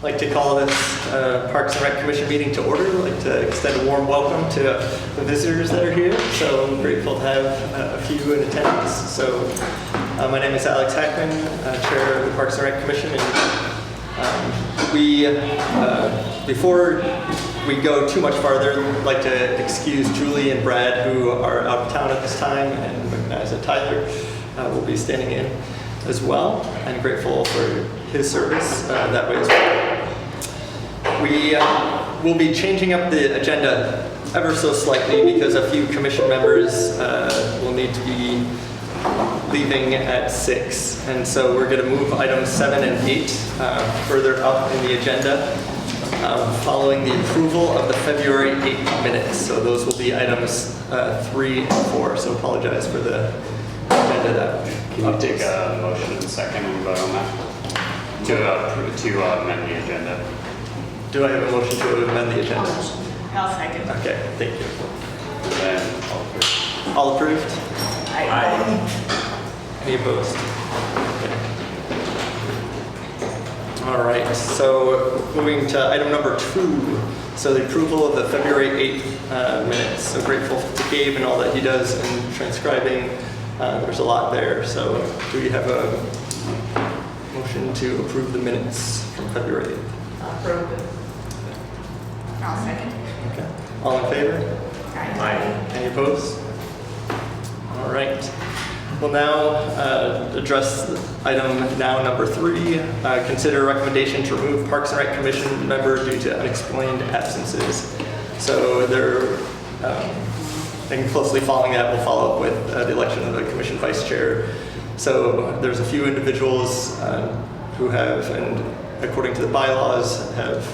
I'd like to call this Parks and Rec Commission meeting to order. I'd like to extend a warm welcome to the visitors that are here. So I'm grateful to have a few in attendance. So my name is Alex Hackman, Chair of the Parks and Rec Commission. And before we go too much farther, I'd like to excuse Julie and Brad, who are out of town at this time, and recognize that Tyler will be standing in as well. I'm grateful for his service that way as well. We will be changing up the agenda ever so slightly because a few commission members will need to be leaving at 6. And so we're going to move items 7 and 8 further up in the agenda following the approval of the February 8th minutes. So those will be items 3 and 4. So apologize for the agenda that. Can you take a motion and second and vote on that? To amend the agenda. Do I have a motion to amend the agenda? I'll second. Okay, thank you. Then all approved. All approved? Aye. Any opposed? Okay. All right, so moving to item number 2. So the approval of the February 8th minutes. So grateful to Gabe and all that he does in transcribing. There's a lot there. So do we have a motion to approve the minutes from February 8th? Approved. I'll second. Okay. All in favor? Aye. Any opposed? All right. We'll now address item now number 3. Consider recommendation to remove Parks and Rec Commission member due to unexplained absences. So they're, and closely following that, we'll follow up with the election of the commission vice chair. So there's a few individuals who have, and according to the bylaws, have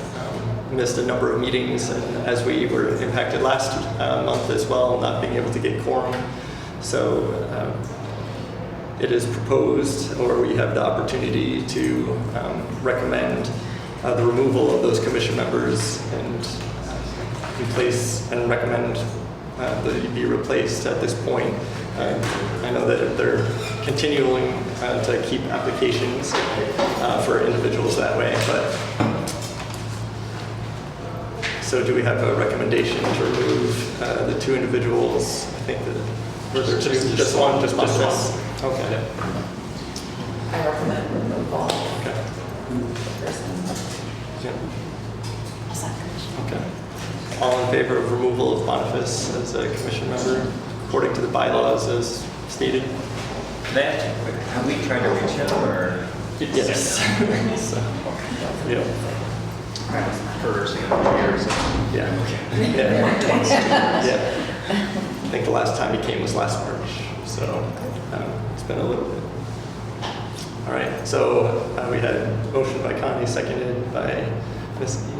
missed a number of meetings, and as we were impacted last month as well, not being able to get quorum. So it is proposed, or we have the opportunity to recommend the removal of those commission members and replace and recommend that they be replaced at this point. I know that they're continuing to keep applications for individuals that way, but so do we have a recommendation to remove the 2 individuals? I think that, were there 2? Just one? Just one. Okay. I recommend removal. Okay. Person. Yeah. I'll second. Okay. All in favor of removal of Boniface as a commission member, according to the bylaws as stated? Have we tried to reach him or? Yes. So, yeah. For years. Yeah. Yeah. Yeah. I think the last time he came was last March, so it's been a little bit. All right, so we had motion by Connie, seconded by Ms.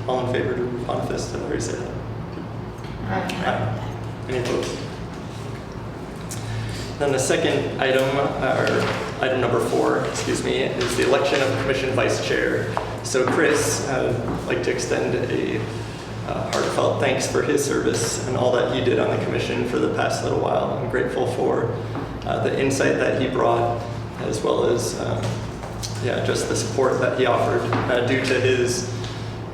All in favor to remove Boniface, to raise their hand. Aye. Any opposed? Then the second item, or item number 4, excuse me, is the election of commission vice chair. So Chris, I'd like to extend a heartfelt thanks for his service and all that he did on the commission for the past little while. I'm grateful for the insight that he brought, as well as just the support that he offered. Due to his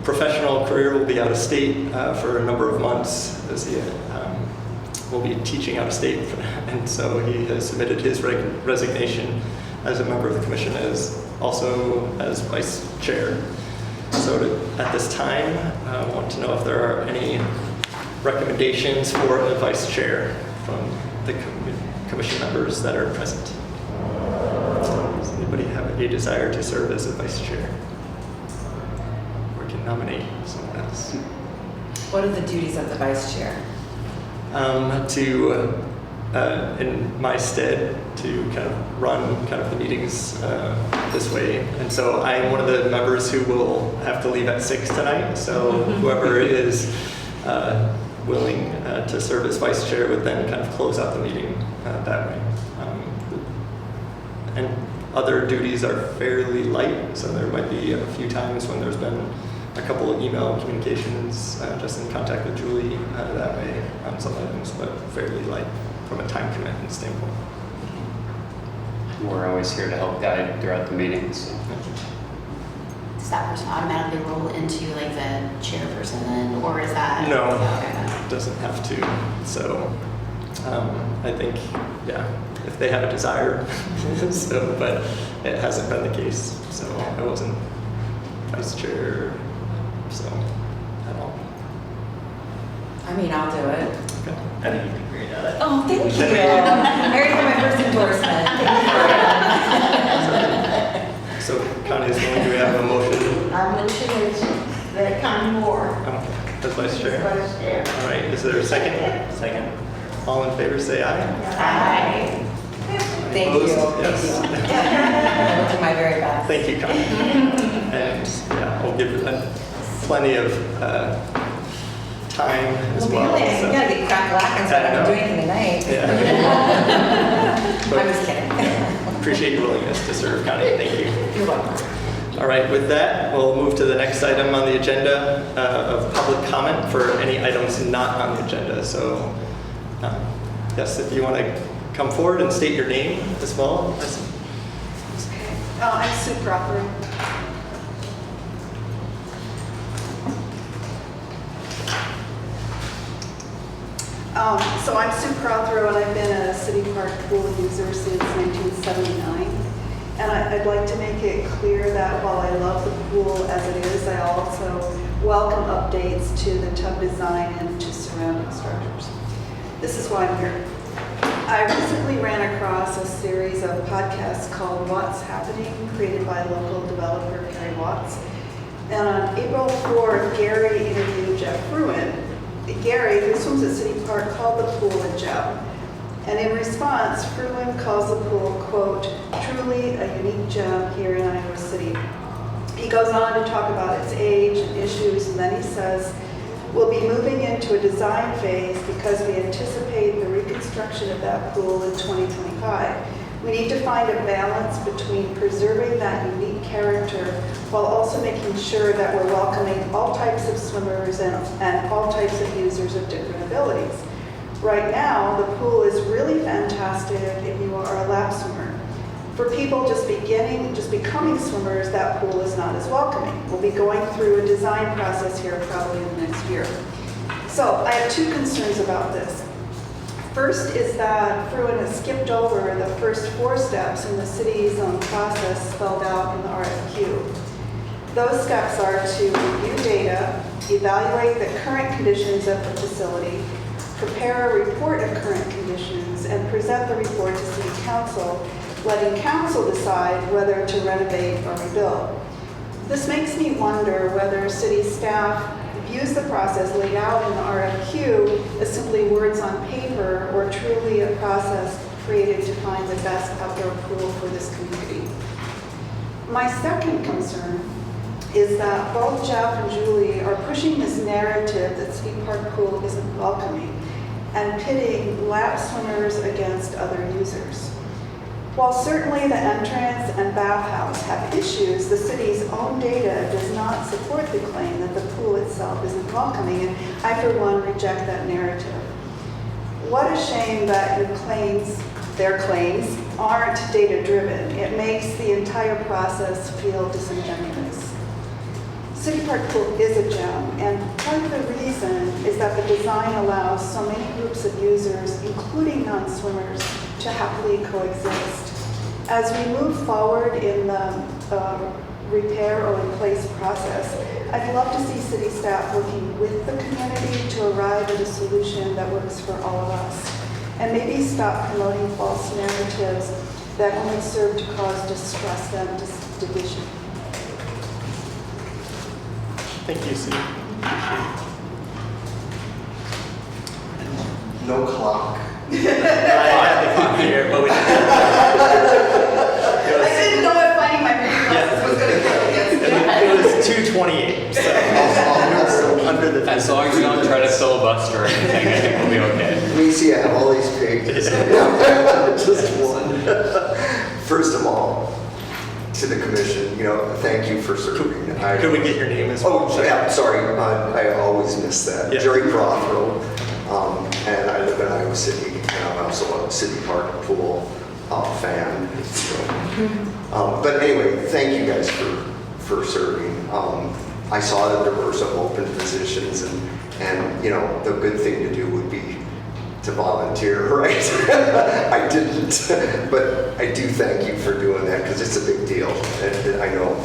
professional career, will be out of state for a number of months, as he will be teaching out of state, and so he has submitted his resignation as a member of the commission, as also as vice chair. So at this time, I want to know if there are any recommendations for a vice chair from the commission members that are present. Does anybody have a desire to serve as a vice chair? Or can nominate someone else? What are the duties of the vice chair? In my stead, to kind of run kind of the meetings this way. And so I'm one of the members who will have to leave at 6 tonight. So whoever is willing to serve as vice chair would then kind of close out the meeting that way. And other duties are fairly light. So there might be a few times when there's been a couple of email communications, just in contact with Julie that way on some items, but fairly light from a time commitment standpoint. We're always here to help guide throughout the meetings. Does does that person automatically roll into like the chairperson then, or is that? No, Okay. doesn't have to. So I think, yeah, if they have a desire, so, but it hasn't been the case. So I wasn't vice chair, so at all. I mean, I'll do it. Okay. I think you can figure it out. Oh, thank you. I already have my first endorsement. So Connie is willing, do we have a motion? Our motion is that Connie Moore As vice is chair? vice chair. All right, is there a second? Second. All in favor, say aye. Aye. Thank you. Opposed? Thank Yes. you. I will do my very best. Thank you, Connie. And yeah, we'll give it plenty of time as well. Really, so- you gotta get crack lacking so I don't have to do anything tonight. Yeah. I'm just kidding. Appreciate your willingness to serve, Connie. Thank you. You're welcome. All right, with that, we'll move to the next item on the agenda of public comment for any items not on the agenda. So, yes, if you want to come forward and state your name as well. I'm Sue Prothero. So I'm Sue Prothero, and I've been a City Park pool user since 1979. And I'd like to make it clear that while I love the pool as it is, I also welcome updates to the tub design and to surrounding structures. This is why I'm here. I recently ran across a series of podcasts called What's Happening, created by local developer Gary Watts. And on April 4th, Gary interviewed Jeff Fruin. Gary, who swims at City Park, called the pool a gem. And in response, Fruin calls the pool, quote, truly a unique gem here in Iowa City. He goes on to talk about its age and issues, and then he says, we'll be moving into a design phase because we anticipate the reconstruction of that pool in 2025. We need to find a balance between preserving that unique character while also making sure that we're welcoming all types of swimmers and all types of users of different abilities. Right now, the pool is really fantastic if you are a lap swimmer. For people just becoming swimmers, that pool is not as welcoming. We'll be going through a design process here probably in the next year. So I have two concerns about this. First is that Fruin has skipped over the first 4 steps in the city's own process spelled out in the RFQ. Those steps are to review data, evaluate the current conditions of the facility, prepare a report of current conditions, and present the report to City Council, letting Council decide whether to renovate or rebuild. This makes me wonder whether city staff views the process laid out in the RFQ as simply words on paper or truly a process created to find the best outdoor pool for this community. My second concern is that both Jeff and Julie are pushing this narrative that City Park Pool isn't welcoming and pitting lap swimmers against other users. While certainly the entrance and bathhouse have issues, the city's own data does not support the claim that the pool itself isn't welcoming, and I, for one, reject that narrative. What a shame that their claims, aren't data-driven. It makes the entire process feel disingenuous. City Park Pool is a gem, and part of the reason is that the design allows so many groups of users, including non-swimmers, to happily coexist. As we move forward in the repair or replace process, I'd love to see city staff working with the community to arrive at a solution that works for all of us, and maybe stop promoting false narratives that only serve to cause distress and division. Thank you, Sue. Appreciate No clock. it. I had the clock here, but we I didn't know if finding my reading glasses was going to kill against it. it was 2:28, so we're under the. As long as you don't try to filibuster or anything, I think we'll be okay. Let me see, I have all these pages. Just one. First of all, to the commission, thank you for serving. Could we get your name as well? Oh, yeah, sorry, I always miss that. Yeah. Jerry Prothero, and I live in Iowa City, and I'm also a City Park Pool fan. So. But anyway, thank you guys for serving. I saw that there were some open positions, and you know, the good thing to do would be to volunteer, right? I didn't, but I do thank you for doing that because it's a big deal, and I know.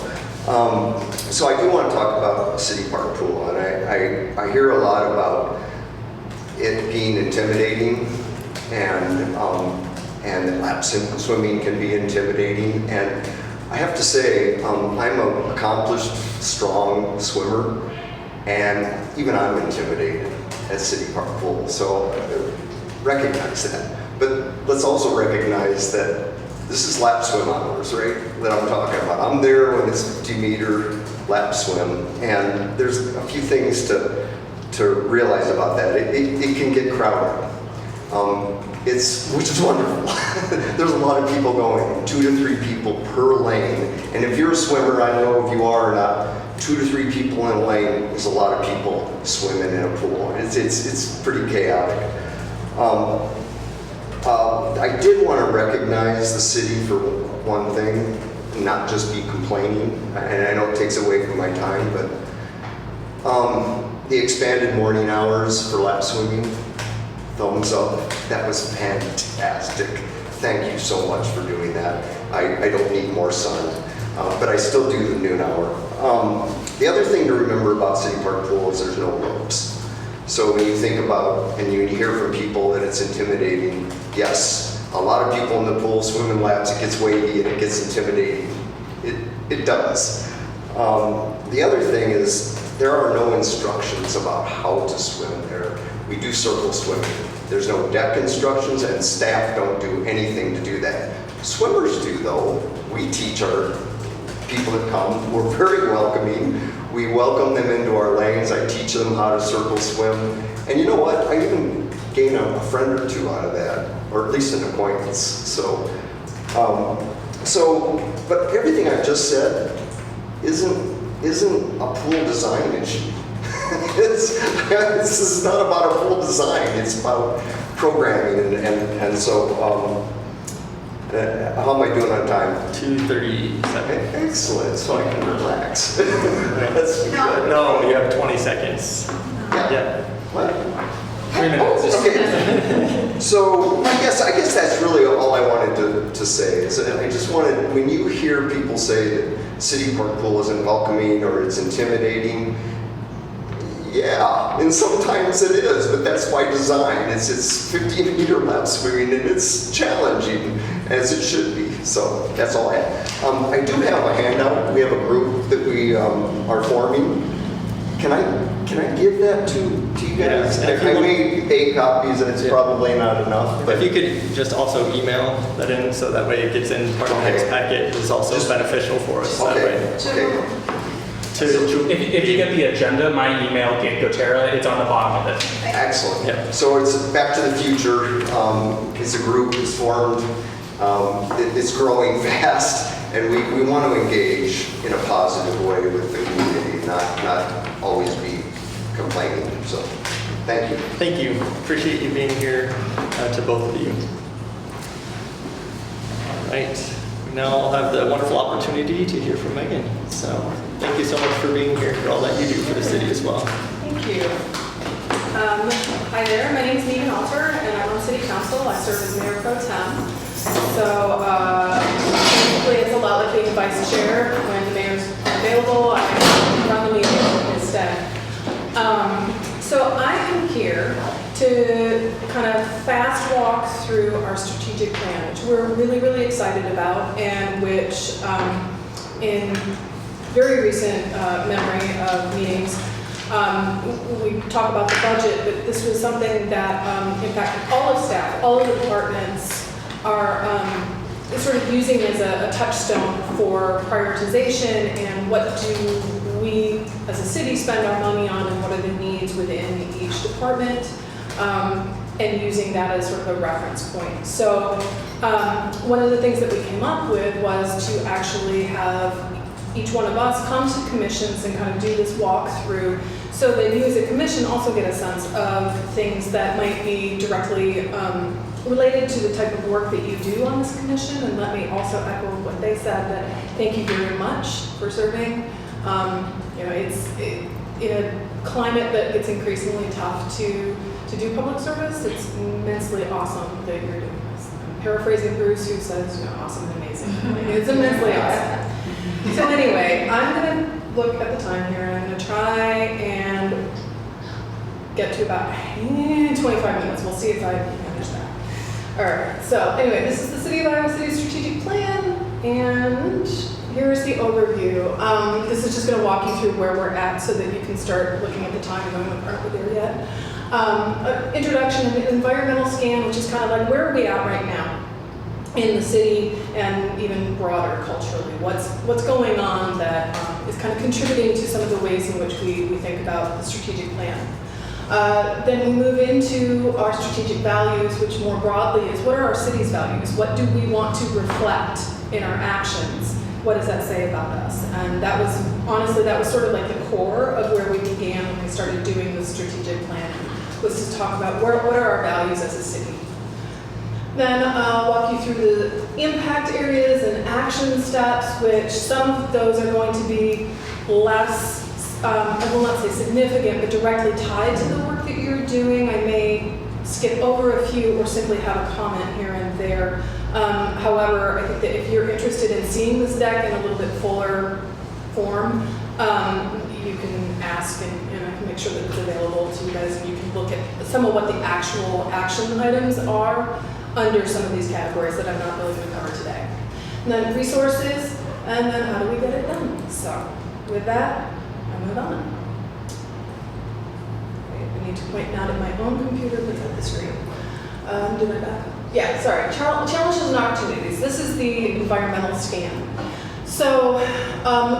So I do want to talk about City Park Pool, and I hear a lot about it being intimidating, and that lap swimming can be intimidating, and I have to say, I'm an accomplished, strong swimmer, and even I'm intimidated at City Park Pool, so recognize that. But let's also recognize that this is lap swim hours, right, that I'm talking about. I'm there when it's 50-meter lap swim, and there's a few things to realize about that. It can get crowded. Which is wonderful. There's a lot of people going, 2 to 3 people per lane. And if you're a swimmer, I don't know if you are or not, 2 to 3 people in a lane is a lot of people swimming in a pool. It's pretty chaotic. I did want to recognize the city for one thing, not just be complaining. And I know it takes away from my time, but the expanded morning hours for lap swimming, thumbs up. That was fantastic. Thank you so much for doing that. I don't need more sun, but I still do the noon hour. The other thing to remember about City Park Pool is there's no ropes. So when you think about, and you hear from people that it's intimidating, yes, a lot of people in the pool swimming laps, it gets wavy and it gets intimidating. It does. The other thing is there are no instructions about how to swim there. We do circle swimming. There's no deck instructions, and staff don't do anything to do that. Swimmers do, though. We teach our people that come. We're very welcoming. We welcome them into our lanes. I teach them how to circle swim. And you know what? I even gain a friend or two out of that, or at least an acquaintance. So, but everything I've just said isn't a pool design issue. This is not about a pool design, it's about programming, and so, how am I doing on time? 2:37. Excellent, so I can relax. That's good. No, you have 20 seconds. Yeah. What? 3 minutes. Okay. So I guess that's really all I wanted to say. Is I just wanted, when you hear people say that City Park Pool isn't welcoming or it's intimidating, yeah, and sometimes it is, but that's by design. It's 15-meter lap swimming, and it's challenging, as it should be. So that's all I have. I do have a handout. We have a group that we are forming. Can I give that to you guys? Yeah, I made 8 copies, and it's probably not enough. But If you could just also email that in, so that way it gets in part of the next packet, is also beneficial for us that way. Okay. If you get the agenda, my email, Gabe Gotera, it's on the bottom of it. Excellent. Yeah. So it's Back to the Future. It's a group that's formed. It's growing fast, and we want to engage in a positive way with the community, not always be complaining. So thank you. Thank you. Appreciate you being here, to both of you. All right. Now I'll have the wonderful opportunity to hear from Megan. So thank you so much for being here, for all that you do for the city as well. Thank you. Hi there, my name is Megan Alter, and I'm on City Council. I serve as Mayor Pro Tem. So basically it's a lot like being vice chair. When the mayor's available, I run the meeting instead. So I am here to kind of fast walk through our strategic plan, which we're really, really excited about, and which in very recent memory of meetings, we talk about the budget, but this was something that impacted all of staff, all of the departments are sort of using as a touchstone for prioritization and what do we as a city spend our money on and what are the needs within each department, and using that as sort of a reference point. So one of the things that we came up with was to actually have each one of us come to commissions and kind of do this walkthrough so that you as a commission also get a sense of things that might be directly related to the type of work that you do on this commission, and let me also echo what they said, that thank you very much for serving. You know, in a climate that gets increasingly tough to do public service, it's immensely awesome that you're doing this. I'm paraphrasing Bruce, who says, you know, awesome and amazing. It's immensely awesome. So anyway, I'm gonna look at the time here, and I'm gonna try and get to about 25 minutes. We'll see if I can manage that. All right, so anyway, this is the City of Iowa City Strategic Plan, and here's the overview. This is just going to walk you through where we're at so that you can start looking at the time and going, aren't we there yet? Introduction and environmental scan, which is kind of like, where are we at right now in the city and even broader culturally? What's going on that is kind of contributing to some of the ways in which we think about the strategic plan. Then we move into our strategic values, which more broadly is, what are our city's values? What do we want to reflect in our actions? What does that say about us? And that was, honestly, that was sort of like the core of where we began when we started doing the strategic plan, was to talk about what are our values as a city. Then I'll walk you through the impact areas and action steps, which some of those are going to be less, I will not say significant, but directly tied to the work that you're doing. I may skip over a few or simply have a comment here and there. However, I think that if you're interested in seeing this deck in a little bit fuller form, you can ask and I can make sure that it's available to you guys, and you can look at some of what the actual action items are under some of these categories that I'm not really going to cover today. And then resources, and then how do we get it done? So with that, I move on. I need to point not at my own computer, but at the screen. Do my back up? Yeah, sorry. Challenges and opportunities. This is the environmental scan. So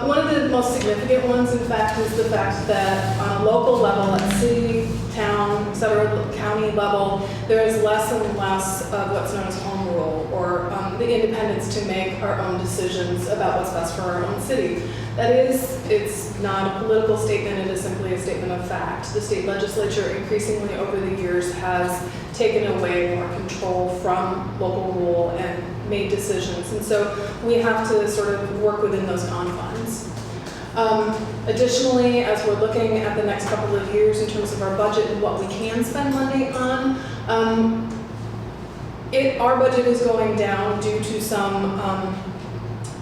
one of the most significant ones, in fact, is the fact that on a local level, at city, town, et cetera, county level, there is less and less of what's known as home rule, or the independence to make our own decisions about what's best for our own city. That is, it's not a political statement, it is simply a statement of fact. The state legislature increasingly over the years has taken away more control from local rule and made decisions. And so we have to sort of work within those confines. Additionally, as we're looking at the next couple of years in terms of our budget and what we can spend money on, our budget is going down due to some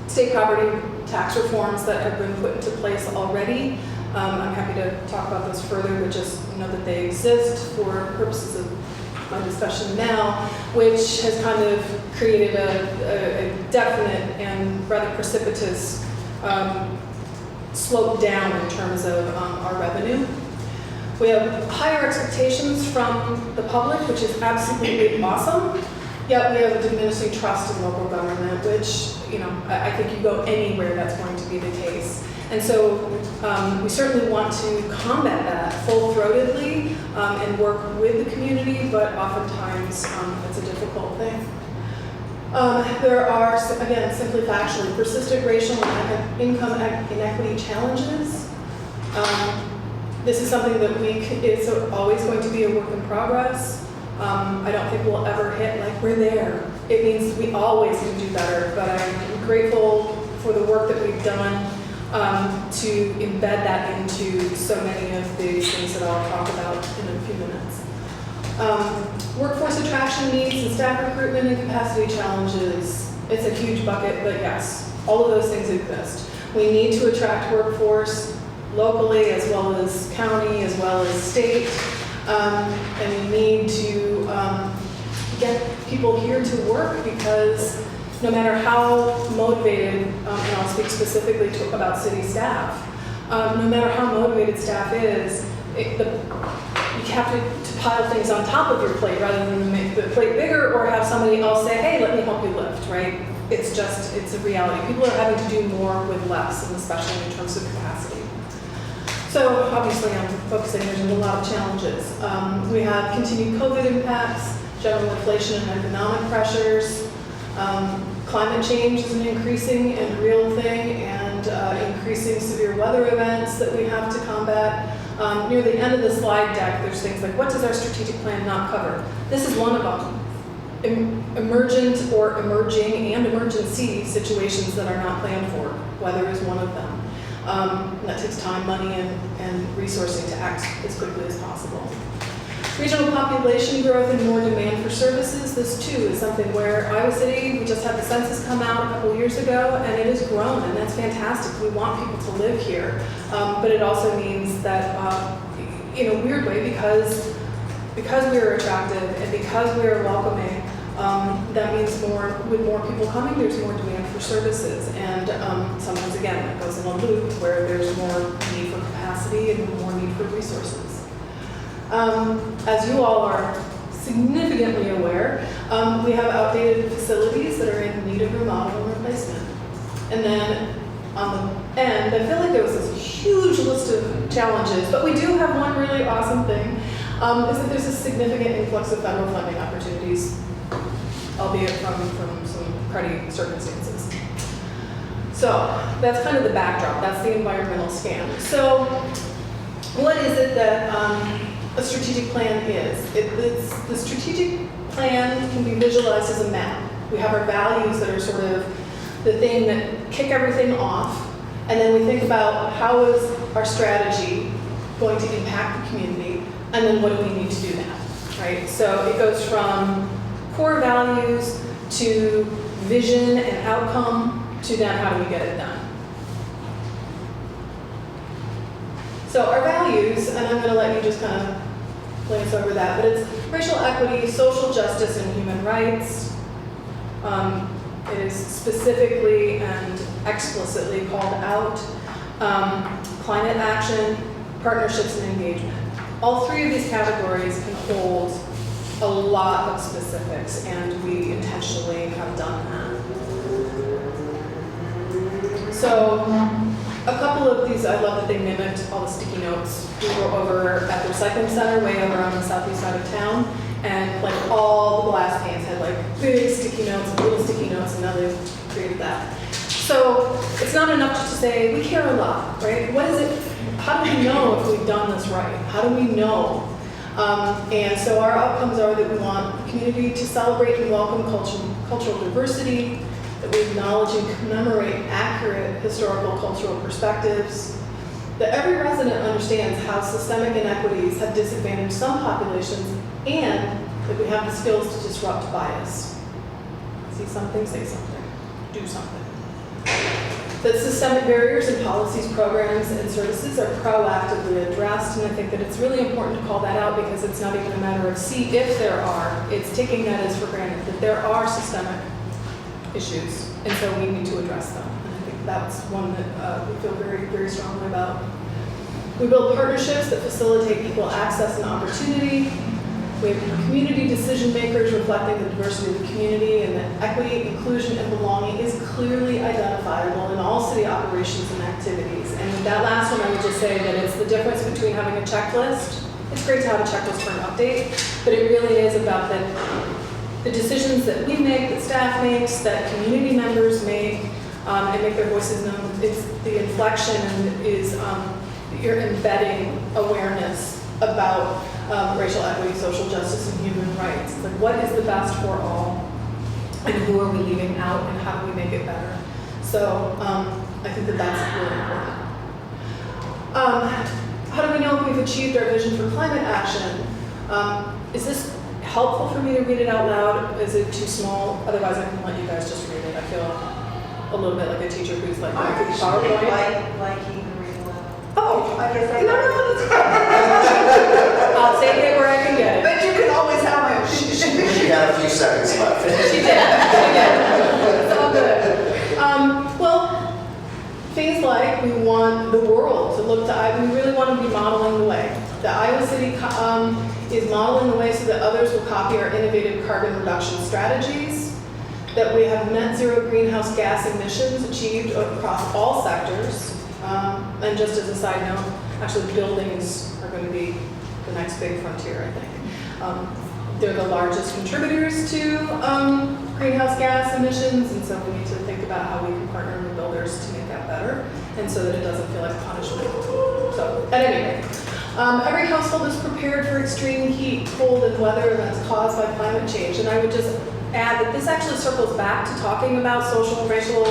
state property tax reforms that have been put into place already. I'm happy to talk about those further, but just know that they exist for purposes of my discussion now, which has kind of created a definite and rather precipitous slope down in terms of our revenue. We have higher expectations from the public, which is absolutely awesome. Yet we have a diminishing trust in local government, which, you know, I think you go anywhere that's going to be the case. And so we certainly want to combat that full-throatedly and work with the community, but oftentimes it's a difficult thing. There are, again, simply factually, persistent racial and income inequity challenges. This is something that it's always going to be a work in progress. I don't think we'll ever hit like we're there. It means we always can do better, but I'm grateful for the work that we've done to embed that into so many of the things that I'll talk about in a few minutes. Workforce attraction needs and staff recruitment and capacity challenges. It's a huge bucket, but yes, all of those things exist. We need to attract workforce locally as well as county as well as state. And we need to get people here to work, because no matter how motivated, and I'll speak specifically about city staff, no matter how motivated staff is, you have to pile things on top of your plate rather than make the plate bigger or have somebody else say, hey, let me help you lift, right? It's a reality. People are having to do more with less, and especially in terms of capacity. So obviously I'm focusing, there's a lot of challenges. We have continued COVID impacts, general inflation and economic pressures. Climate change is an increasing and real thing, and increasing severe weather events that we have to combat. Near the end of the slide deck, there's things like, what does our strategic plan not cover? This is one of them. emergent or emerging and emergency situations that are not planned for. Weather is one of them. That takes time, money, and resourcing to act as quickly as possible. Regional population growth and more demand for services. This too is something where Iowa City, we just had the census come out a couple years ago, and it has grown, and that's fantastic. We want people to live here, but it also means that, in a weird way, because we are attractive and because we are welcoming, that means with more people coming, there's more demand for services. And sometimes, again, that goes in a loop where there's more need for capacity and more need for resources. As you all are significantly aware, we have outdated facilities that are in need of remodel and replacement. And then on the end, I feel like there was this huge list of challenges, but we do have one really awesome thing, is that there's a significant influx of federal funding opportunities, albeit from some cruddy circumstances. So that's kind of the backdrop. That's the environmental scan. So what is it that a strategic plan is? The strategic plan can be visualized as a map. We have our values that are sort of the thing that kick everything off, and then we think about how is our strategy going to impact the community, and then what do we need to do now, right? So it goes from core values to vision and outcome to then how do we get it done. So our values, and I'm going to let you just kind of glance over that, but it's racial equity, social justice, and human rights. It is specifically and explicitly called out. Climate action, partnerships, and engagement. All three of these categories can hold a lot of specifics, and we intentionally have done that. So a couple of these, I love that they mimicked all the sticky notes. We were over at the recycling center, way over on the southeast side of town, and like all the glass panes had like big sticky notes and little sticky notes, and now they've created that. So it's not enough just to say, we care a lot, right? What is it? How do we know if we've done this right? How do we know? And so our outcomes are that we want the community to celebrate and welcome cultural diversity, that we acknowledge and commemorate accurate historical cultural perspectives, that every resident understands how systemic inequities have disadvantaged some populations, and that we have the skills to disrupt bias. See something, say something, do something. That systemic barriers in policies, programs, and services are proactively addressed, and I think that it's really important to call that out because it's not even a matter of see if there are, it's taking that as for granted, that there are systemic issues, and so we need to address them. And I think that's one that we feel very, very strongly about. We build partnerships that facilitate equal access and opportunity. We have community decision makers reflecting the diversity of the community, and that equity, inclusion, and belonging is clearly identifiable in all city operations and activities. And with that last one, I would just say that it's the difference between having a checklist. It's great to have a checklist for an update, but it really is about the decisions that we make, that staff makes, that community members make, and make their voices known. It's the inflection and is you're embedding awareness about racial equity, social justice, and human rights. It's like, what is the best for all, and who are we leaving out, and how do we make it better? So I think that that's really important. How do we know if we've achieved our vision for climate action? Is this helpful for me to read it out loud? Is it too small? Otherwise, I can let you guys just read it. I feel a little bit like a teacher who's like, I actually PowerPoint. like you to read aloud. Oh, I guess I no, that's fine. I'll take it where I can get it. But you can always have my She had a few seconds left. She did. It's all good. Well, things like we want the world to look to Iowa. We really want to be modeling the way. The Iowa City is modeling the way so that others will copy our innovative carbon reduction strategies. That we have net zero greenhouse gas emissions achieved across all sectors. And just as a side note, actually buildings are going to be the next big frontier, I think. They're the largest contributors to greenhouse gas emissions, and so we need to think about how we can partner with builders to make that better, and so that it doesn't feel like punishment. So, at any rate, every household is prepared for extreme heat, cold, and weather events caused by climate change, and I would just add that this actually circles back to talking about social and racial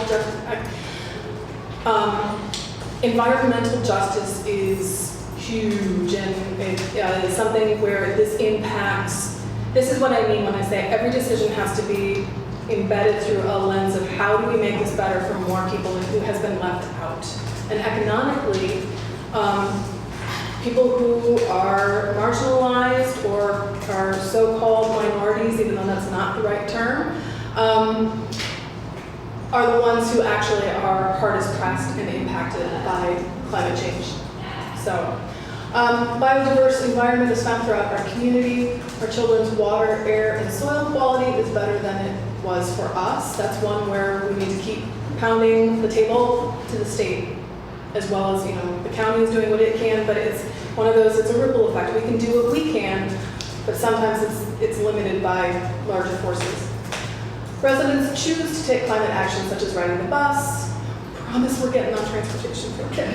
environmental justice is huge, and it is something where this impacts. This is what I mean when I say every decision has to be embedded through a lens of how do we make this better for more people who has been left out. And economically, people who are marginalized or are so-called minorities, even though that's not the right term, are the ones who actually are hardest pressed and impacted by climate change. So, biodiverse environment is found throughout our community. Our children's water, air, and soil quality is better than it was for us. That's one where we need to keep pounding the table to the state, as well as, the county is doing what it can, but it's one of those, it's a ripple effect. We can do what we can, but sometimes it's limited by larger forces. Residents choose to take climate action such as riding the bus. Promise we're getting on transportation for kids.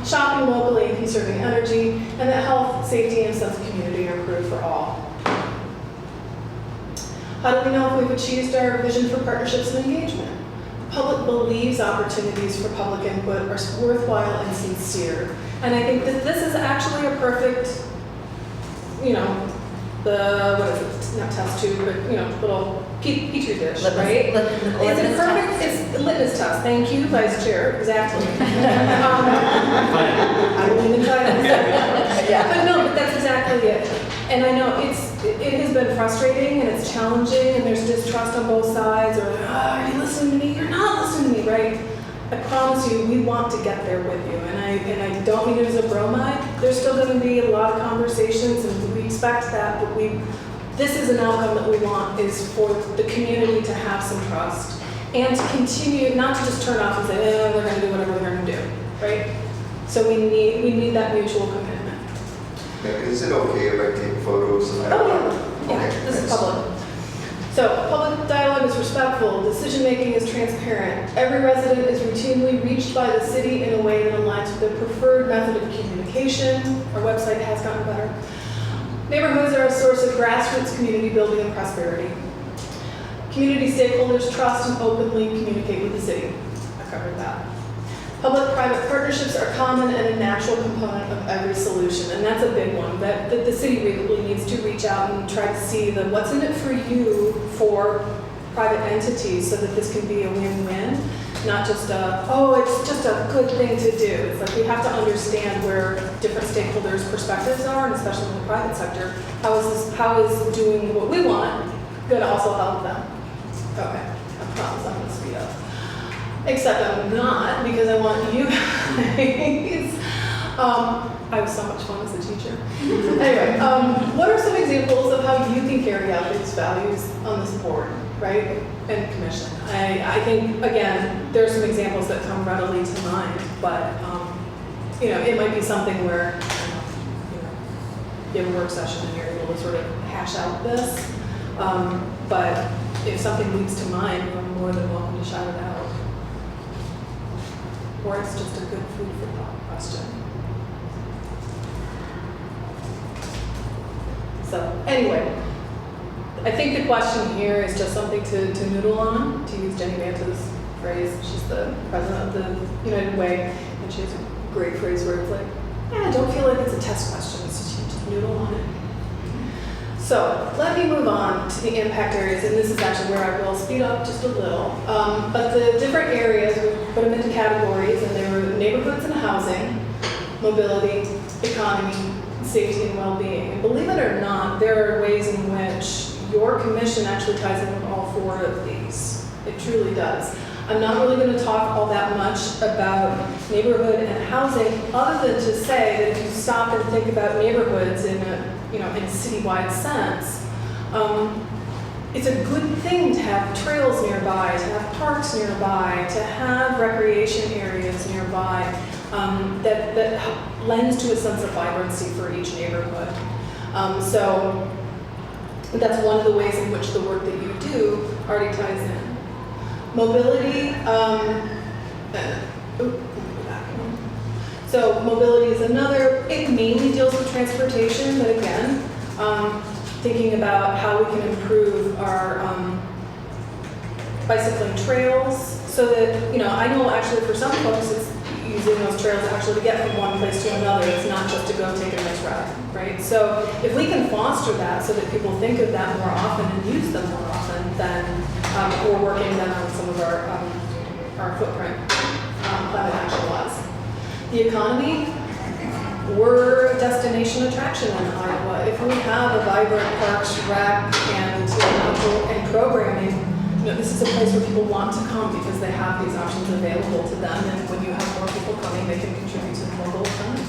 Shopping locally and conserving energy, and that health, safety, and sense of community are improved for all. How do we know if we've achieved our vision for partnerships and engagement? The public believes opportunities for public input are worthwhile and sincere. And I think that this is actually a perfect, what is it, not test tube, but, little petri dish, right? It's a perfect, it's a litmus test. Thank you, Vice Chair, exactly. I won't even try that. But no, but that's exactly it. And I know it has been frustrating and it's challenging and there's distrust on both sides, or are you listening to me? You're not listening to me, right? I promise you, we want to get there with you. And I don't mean it as a bromide. There's still going to be a lot of conversations and we expect that, but this is an outcome that we want, is for the community to have some trust and to continue, not to just turn off and say, they're going to do whatever they're going to do, right? So we need that mutual commitment. Is it okay if I take photos? Yeah, this is public. So public dialogue is respectful, decision-making is transparent, every resident is routinely reached by the city in a way that aligns with their preferred method of communication. Our website has gotten better. Neighborhoods are a source of grassroots community building and prosperity. Community stakeholders trust and openly communicate with the city. I covered that. Public-private partnerships are common and a natural component of every solution, and that's a big one, that the city really needs to reach out and try to see what's in it for you for private entities so that this can be a win-win, not just it's just a good thing to do. It's like we have to understand where different stakeholders' perspectives are, and especially in the private sector, how is doing what we want going to also help them? Okay, I promise I'm going to speed up. Except I'm not, because I want you guys. I was so much fun as a teacher. Anyway, what are some examples of how you can carry out these values on this board, right? And commission. I think, again, there are some examples that come readily to mind, but it might be something where you have a work session and you're able to sort of hash out this. But if something leads to mind, you're more than welcome to shout it out. Or it's just a good food for thought question. So anyway, I think the question here is just something to noodle on, to use Jenny Manta's phrase. She's the president of the United Way, and she has a great phrase where it's like, don't feel like it's a test question, it's just noodle on it. So let me move on to the impact areas, and this is actually where I will speed up just a little. But the different areas, we put them into categories, and they were neighborhoods and housing, mobility, economy, safety and well-being. And believe it or not, there are ways in which your commission actually ties in with all four of these. It truly does. I'm not really going to talk all that much about neighborhood and housing, other than to say that if you stop and think about neighborhoods in a citywide sense, it's a good thing to have trails nearby, to have parks nearby, to have recreation areas nearby that lends to a sense of vibrancy for each neighborhood. So that's one of the ways in which the work that you do already ties in. Mobility, so mobility is another, it mainly deals with transportation, but again, thinking about how we can improve our bicycling trails so that, you know, I know actually for some folks it's using those trails actually to get from one place to another. It's not just to go take a nice ride, right? So if we can foster that so that people think of that more often and use them more often, then we're working then on some of our footprint climate action laws. The economy, we're a destination attraction in Iowa. If we have a vibrant parks, rec, and programming, you know, this is a place where people want to come because they have these options available to them. And when you have more people coming, they can contribute to the local economy,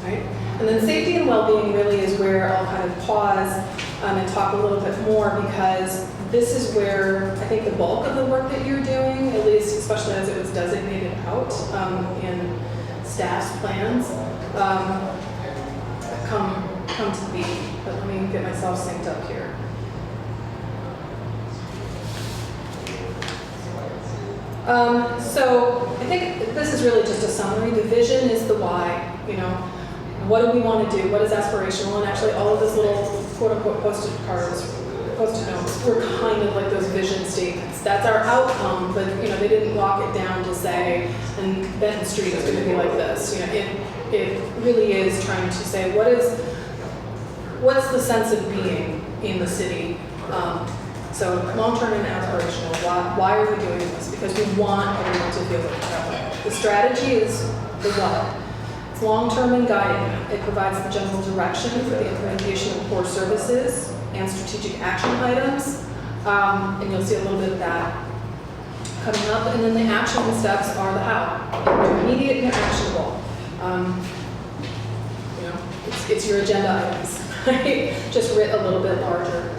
right? And then safety and well-being really is where I'll kind of pause and talk a little bit more, because this is where I think the bulk of the work that you're doing, at least especially as it was designated out in staff's plans, come to be. But let me get myself synced up here. So I think this is really just a summary. The vision is the why, you know. What do we want to do? What is aspirational? And actually all of those little quote-unquote post-it cards, post-it notes, were kind of like those vision statements. That's our outcome, but you know, they didn't lock it down to say, and Benton Street is going to be like this. You know, it really is trying to say, what's the sense of being in the city? So long-term and aspirational, why are we doing this? Because we want everyone to feel that way. The strategy is the what. It's long-term and guiding. It provides the general direction for the implementation of core services and strategic action items. And you'll see a little bit of that coming up. And then the action steps are the how. They're immediate and actionable. You know, it's your agenda items, right? Just writ a little bit larger.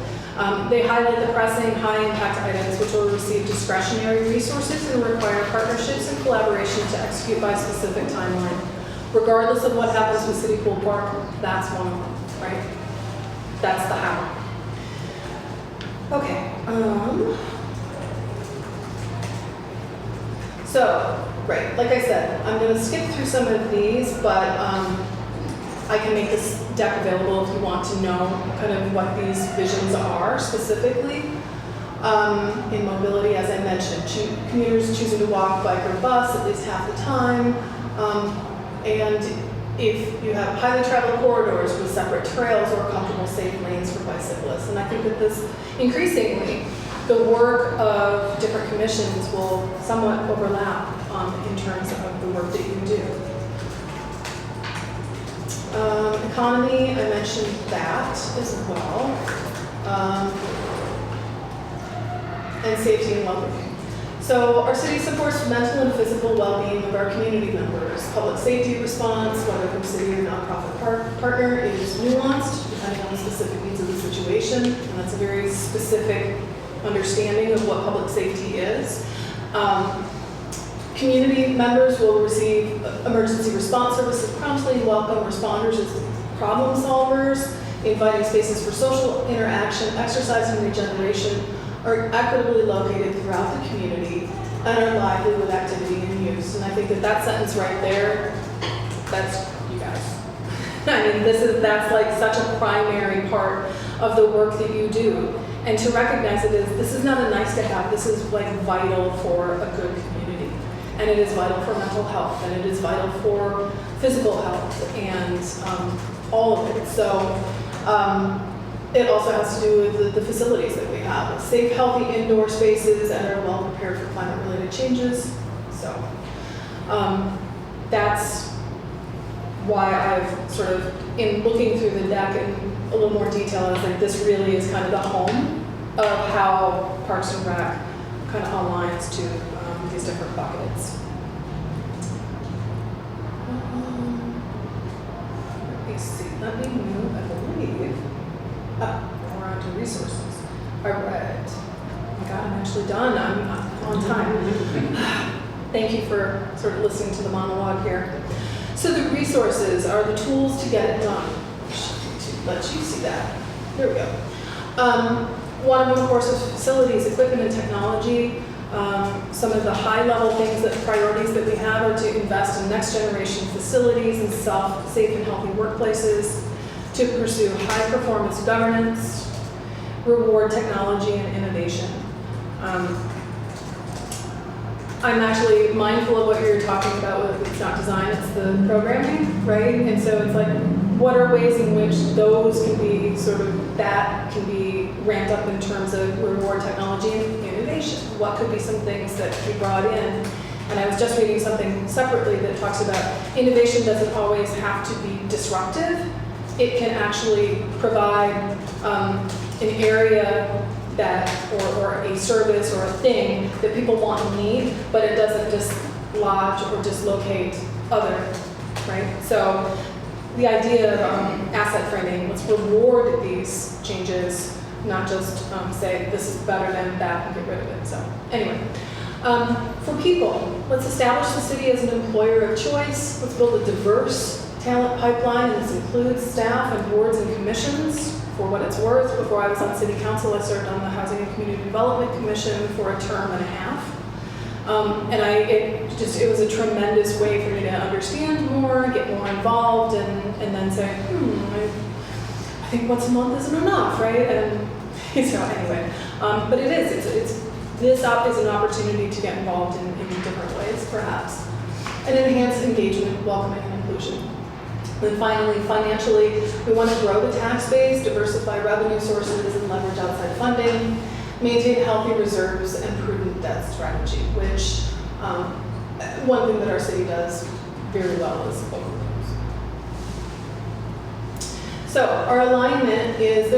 They highlight the pressing, high-impact items which will receive discretionary resources and require partnerships and collaboration to execute by a specific timeline. Regardless of what happens with City Pool Park, that's one of them, right? That's the how. Okay. So, right, like I said, I'm going to skip through some of these, but I can make this deck available if you want to know kind of what these visions are specifically. In mobility, as I mentioned, commuters choosing to walk, bike, or bus at least half the time. And if you have highly traveled corridors with separate trails or comfortable safe lanes for bicyclists. And I think that this, increasingly, the work of different commissions will somewhat overlap in terms of the work that you do. Economy, I mentioned that as well. And safety and well-being. So our city supports mental and physical well-being of our community members. Public safety response, whether from city or nonprofit partner, is nuanced depending on the specific needs of the situation. And that's a very specific understanding of what public safety is. Community members will receive emergency response services promptly and welcome responders as problem solvers, inviting spaces for social interaction, exercise, and regeneration are equitably located throughout the community and are lively with activity and use. And I think that sentence right there, that's you guys. I mean, that's like such a primary part of the work that you do. And to recognize it as, this is not a nice to have, this is like vital for a good community. And it is vital for mental health, and it is vital for physical health, and all of it. So it also has to do with the facilities that we have. Safe, healthy indoor spaces and are well prepared for climate-related changes. So that's why I've sort of, in looking through the deck in a little more detail, I was like, this really is kind of the home of how Parks and Rec kind of aligns to these different buckets. Let me see, let me move, I believe. We're on to resources. All right. Oh my God, I'm actually done. I'm on time. Thank you for sort of listening to the monologue here. So the resources are the tools to get it done. Let you see that. There we go. One of them, of course, is facilities, equipment, and technology. Some of the high-level things, priorities that we have are to invest in next-generation facilities and safe and healthy workplaces, to pursue high-performance governance, reward technology and innovation. I'm actually mindful of what you're talking about with it's not design, it's the programming, right? And so it's like, what are ways in which those can be that can be ramped up in terms of reward technology and innovation? What could be some things that could be brought in? And I was just reading something separately that talks about innovation doesn't always have to be disruptive. It can actually provide an area that, or a service or a thing that people want and need, but it doesn't dislodge or dislocate other, right? So the idea of asset framing, let's reward these changes, not just say this is better than that and get rid of it. So anyway, for people, let's establish the city as an employer of choice. Let's build a diverse talent pipeline, and this includes staff and boards and commissions. For what it's worth, before I was on city council, I served on the Housing and Community Development Commission for a term and a half. It was a tremendous way for me to understand more, get more involved, and then say, I think once a month isn't enough, right? And so anyway, but it is, this is an opportunity to get involved in different ways, perhaps. And enhance engagement, welcoming, and inclusion. Then finally, financially, we want to grow the tax base, diversify revenue sources, and leverage outside funding, maintain healthy reserves and prudent debt strategy, which one thing that our city does very well is both of those. So our alignment is,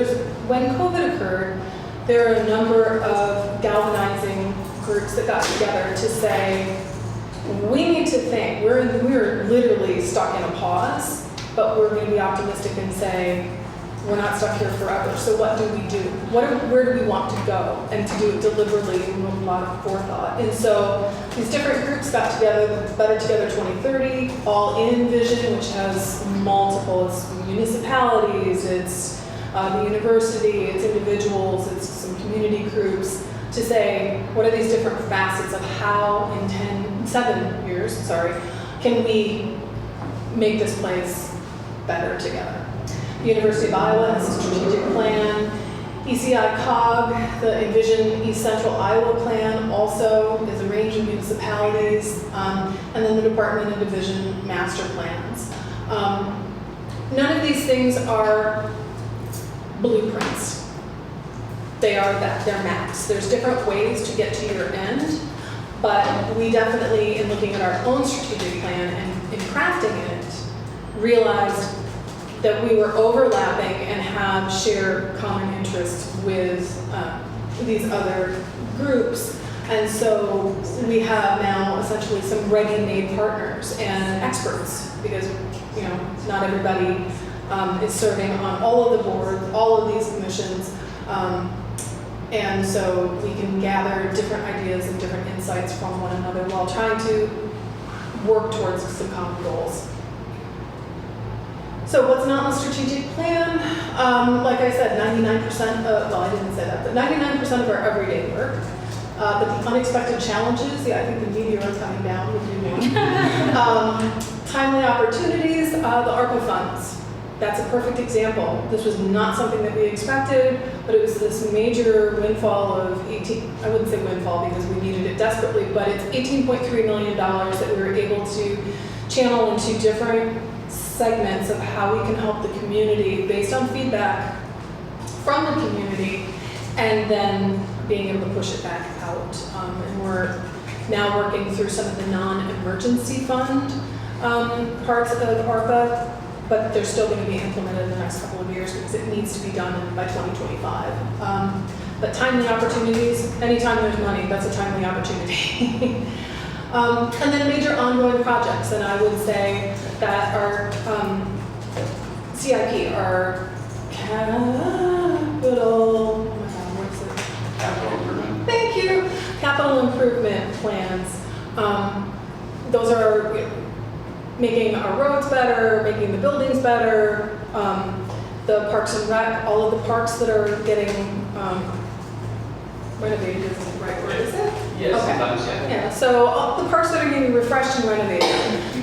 when COVID occurred, there are a number of galvanizing groups that got together to say, we need to think, we're literally stuck in a pause, but we're going to be optimistic and say, we're not stuck here forever. So what do we do? Where do we want to go? And to do it deliberately with a lot of forethought. And so these different groups got together, Better Together 2030, All In Vision, which has multiple, it's municipalities, it's the university, it's individuals, it's some community groups, to say, what are these different facets of how in 7 years, can we make this place better together? The University of Iowa has a strategic plan. ECI COG, the Envision East Central Iowa plan, also is a range of municipalities, and then the Department and Division master plans. None of these things are blueprints. They're maps. There's different ways to get to your end, but we definitely, in looking at our own strategic plan and in crafting it, realized that we were overlapping and had shared common interests with these other groups. And so we have now essentially some ready-made partners and experts, because not everybody is serving on all of the boards, all of these commissions. And so we can gather different ideas and different insights from one another while trying to work towards some common goals. So what's not in the strategic plan? Like I said, 99% I didn't say that, but 99% of our everyday work. But the unexpected challenges, I think the meteor is coming down with you one. Timely opportunities, the ARPA funds. That's a perfect example. This was not something that we expected, but it was this major windfall of I wouldn't say windfall because we needed it desperately, but it's $18.3 million that we were able to channel into different segments of how we can help the community based on feedback from the community, and then being able to push it back out. And we're now working through some of the non-emergency fund parts of ARPA, but they're still going to be implemented in the next couple of years because it needs to be done by 2025. But timely opportunities, anytime there's money, that's a timely opportunity. And then major ongoing projects, and I would say that our CIP, our capital, what's it? Capital improvement. Thank you. Capital improvement plans. Those are making our roads better, making the buildings better, the parks and rec, all of the parks that are getting renovated isn't the right word, is it? Yes, Okay. sometimes, yeah. Yeah, so all the parks that are getting refreshed and renovated,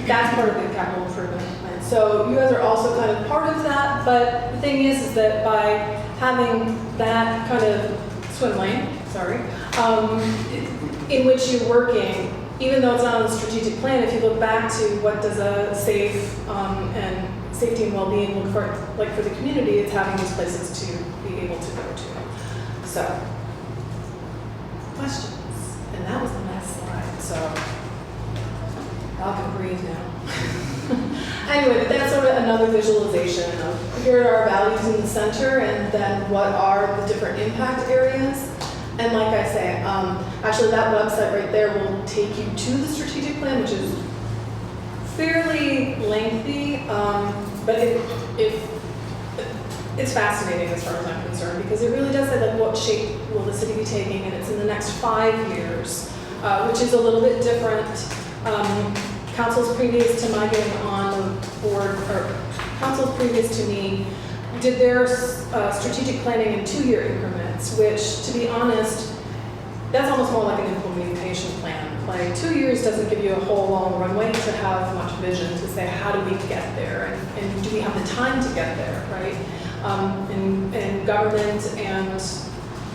that's part of the capital improvement plan. So you guys are also kind of part of that, but the thing is that by having that kind of swim lane, sorry, in which you're working, even though it's not on the strategic plan, if you look back to what does a safe and safety and well-being look for, like for the community, it's having these places to be able to go to. So, questions? And that was the last slide, so y'all can breathe now. Anyway, but that's sort of another visualization of here are our values in the center and then what are the different impact areas. And like I say, actually that website right there will take you to the strategic plan, which is fairly lengthy, but it's fascinating as far as I'm concerned because it really does say like what shape will the city be taking, and it's in the next 5 years, which is a little bit different. Councils previous to my getting on the board, or councils previous to me, did their strategic planning in 2-year increments, which, to be honest, that's almost more like an implementation plan. Like 2 years doesn't give you a whole long runway to have much vision to say, how do we get there? And do we have the time to get there, right? And government and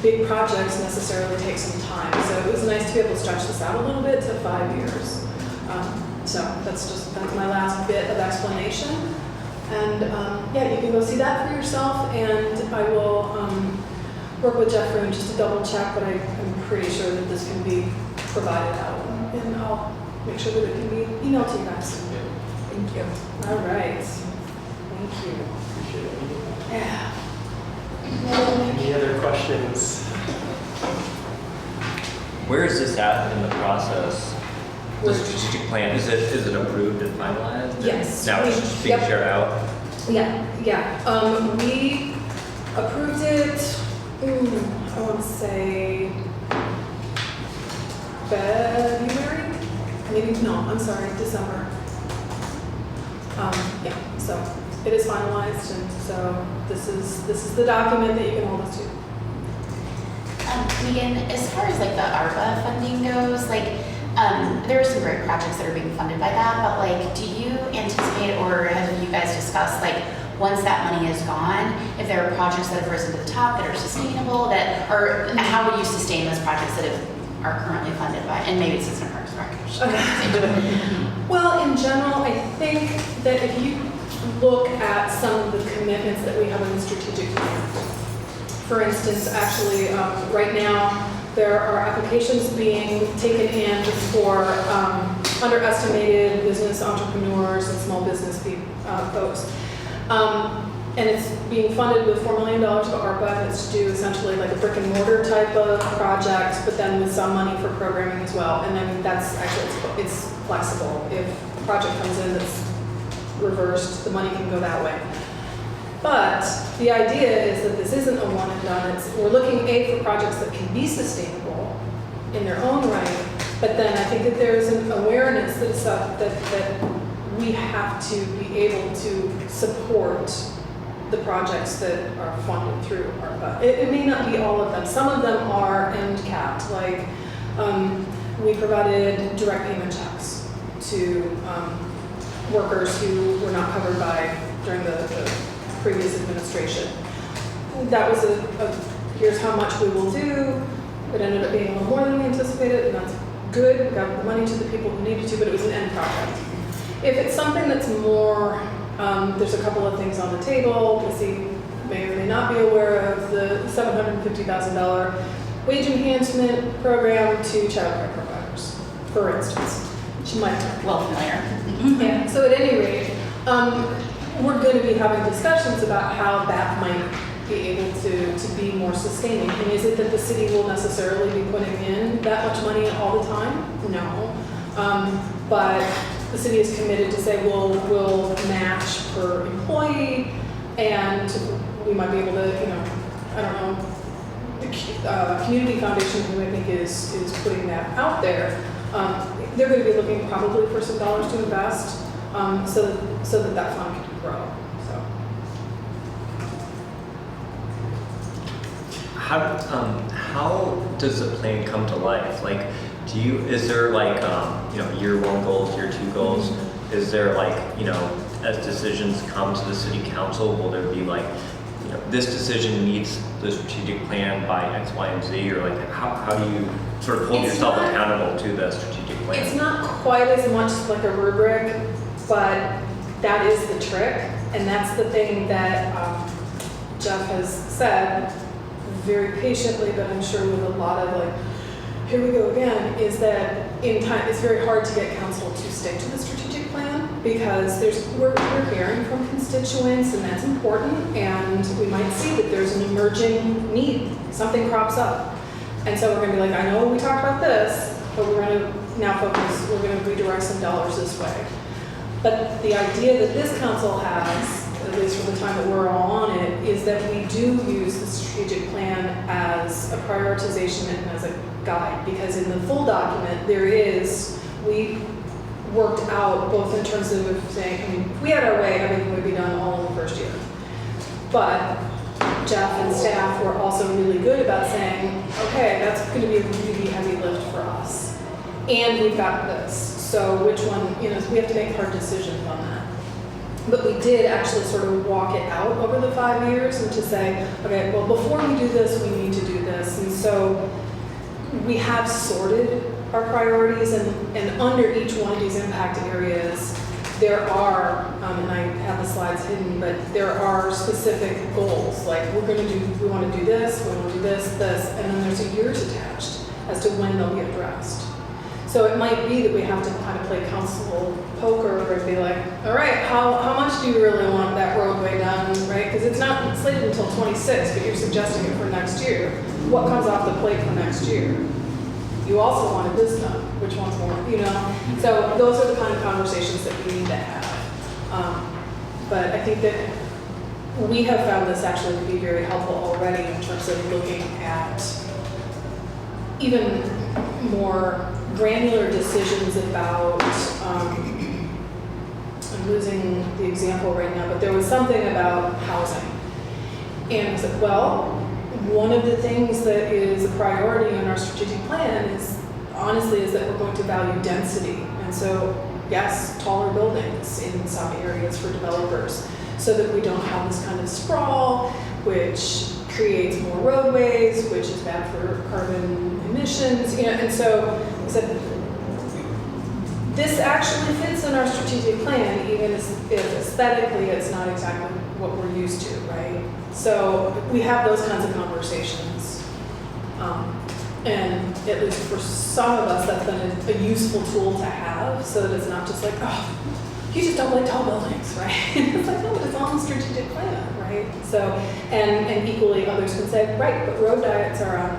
big projects necessarily take some time. So it was nice to be able to stretch this out a little bit to 5 years. So that's my last bit of explanation. And yeah, you can go see that for yourself, and I will work with Jeffrey just to double check, but I'm pretty sure that this can be provided out, and I'll make sure that it can be emailed to you guys. Thank you. All right. Thank you. Appreciate it. Yeah. Any other questions? Where is this at in the process? The strategic plan, is it approved and finalized? Yes. Now it's just being Yep. shared out? Yeah. We approved it, I want to say February? Maybe, no, I'm sorry, December. Yeah, so it is finalized, and so this is the document that you can hold us to. Megan, as far as like the ARPA funding goes, like, there are some great projects that are being funded by that, but like, do you anticipate, or have you guys discussed, like, once that money is gone, if there are projects that have risen to the top that are sustainable, or how would you sustain those projects that are currently funded by, and maybe it's Citizen Parks and Recreation? Well, in general, I think that if you look at some of the commitments that we have in the strategic plan, for instance, actually, right now, there are applications being taken in for underestimated business entrepreneurs and small business folks. And it's being funded with $4 million of ARPA, and it's to do essentially like a brick and mortar type of project, but then with some money for programming as well. And I mean, that's actually, it's flexible. If a project comes in that's reversed, the money can go that way. But the idea is that this isn't a one and done. We're looking, for projects that can be sustainable in their own right, but then I think that there's an awareness that it's up, that we have to be able to support the projects that are funded through ARPA. It may not be all of them. Some of them are end capped, like we provided direct payment checks to workers who were not covered by during the previous administration. That was here's how much we will do. It ended up being a little more than we anticipated, and that's good. We got the money to the people who needed to, but it was an end project. If it's something that's more, there's a couple of things on the table. Missy may or may not be aware of the $750,000 wage enhancement program to child care providers, for instance. She might know. Well familiar. Yeah, so at any rate, we're going to be having discussions about how that might be able to be more sustaining. And is it that the city will necessarily be putting in that much money all the time? No. But the city is committed to say we'll match per employee, and we might be able to, I don't know, the Community Foundation, who I think is putting that out there, they're going to be looking probably for some dollars to invest, so that fund can grow. So. How does the plan come to life? Like, is there like, year one goals, year two goals? Is there like, as decisions come to the city council, will there be like, this decision meets the strategic plan by X, Y, and Z, or like how do you sort of hold It's yourself not- accountable to the strategic plan? It's not quite as much like a rubric, but that is the trick. And that's the thing that Jeff has said very patiently, but I'm sure with a lot of like, here we go again, is that in time, it's very hard to get council to stick to the strategic plan because we're hearing from constituents and that's important. And we might see that there's an emerging need, something crops up. And so we're gonna be like, I know we talked about this, but we're gonna now focus, we're gonna redirect some dollars this way. But the idea that this council has, at least for the time that we're all on it, is that we do use the strategic plan as a prioritization and as a guide. Because in the full document, we worked out both in terms of saying, I mean, if we had our way, everything would be done all in the first year. But Jeff and staff were also really good about saying, okay, that's going to be a really heavy lift for us. And we've got this. So which one, we have to make hard decisions on that. But we did actually sort of walk it out over the 5 years and to say, okay, well, before we do this, we need to do this. And so we have sorted our priorities and under each one of these impact areas, there are, and I have the slides hidden, but there are specific goals. Like we want to do this, we want to do this, and then there's a years attached as to when they'll be addressed. So it might be that we have to kind of play council poker and be like, all right, how much do you really want that roadway done, right? Because it's not slated until 26, but you're suggesting it for next year. What comes off the plate for next year? You also wanted this done. Which one's more, So those are the kind of conversations that we need to have. But I think that we have found this actually to be very helpful already in terms of looking at even more granular decisions about, I'm losing the example right now, but there was something about housing. And I said, well, one of the things that is a priority in our strategic plan is that we're going to value density. And so, yes, taller buildings in some areas for developers so that we don't have this kind of sprawl, which creates more roadways, which is bad for carbon emissions, and so I said, this actually fits in our strategic plan, even if aesthetically it's not exactly what we're used to, right? So we have those kinds of conversations. And at least for some of us, that's been a useful tool to have so that it's not just like, oh, you just don't like tall buildings, right? It's like, no, but it's on the strategic plan, right? So, and equally others can say, right, but road diets are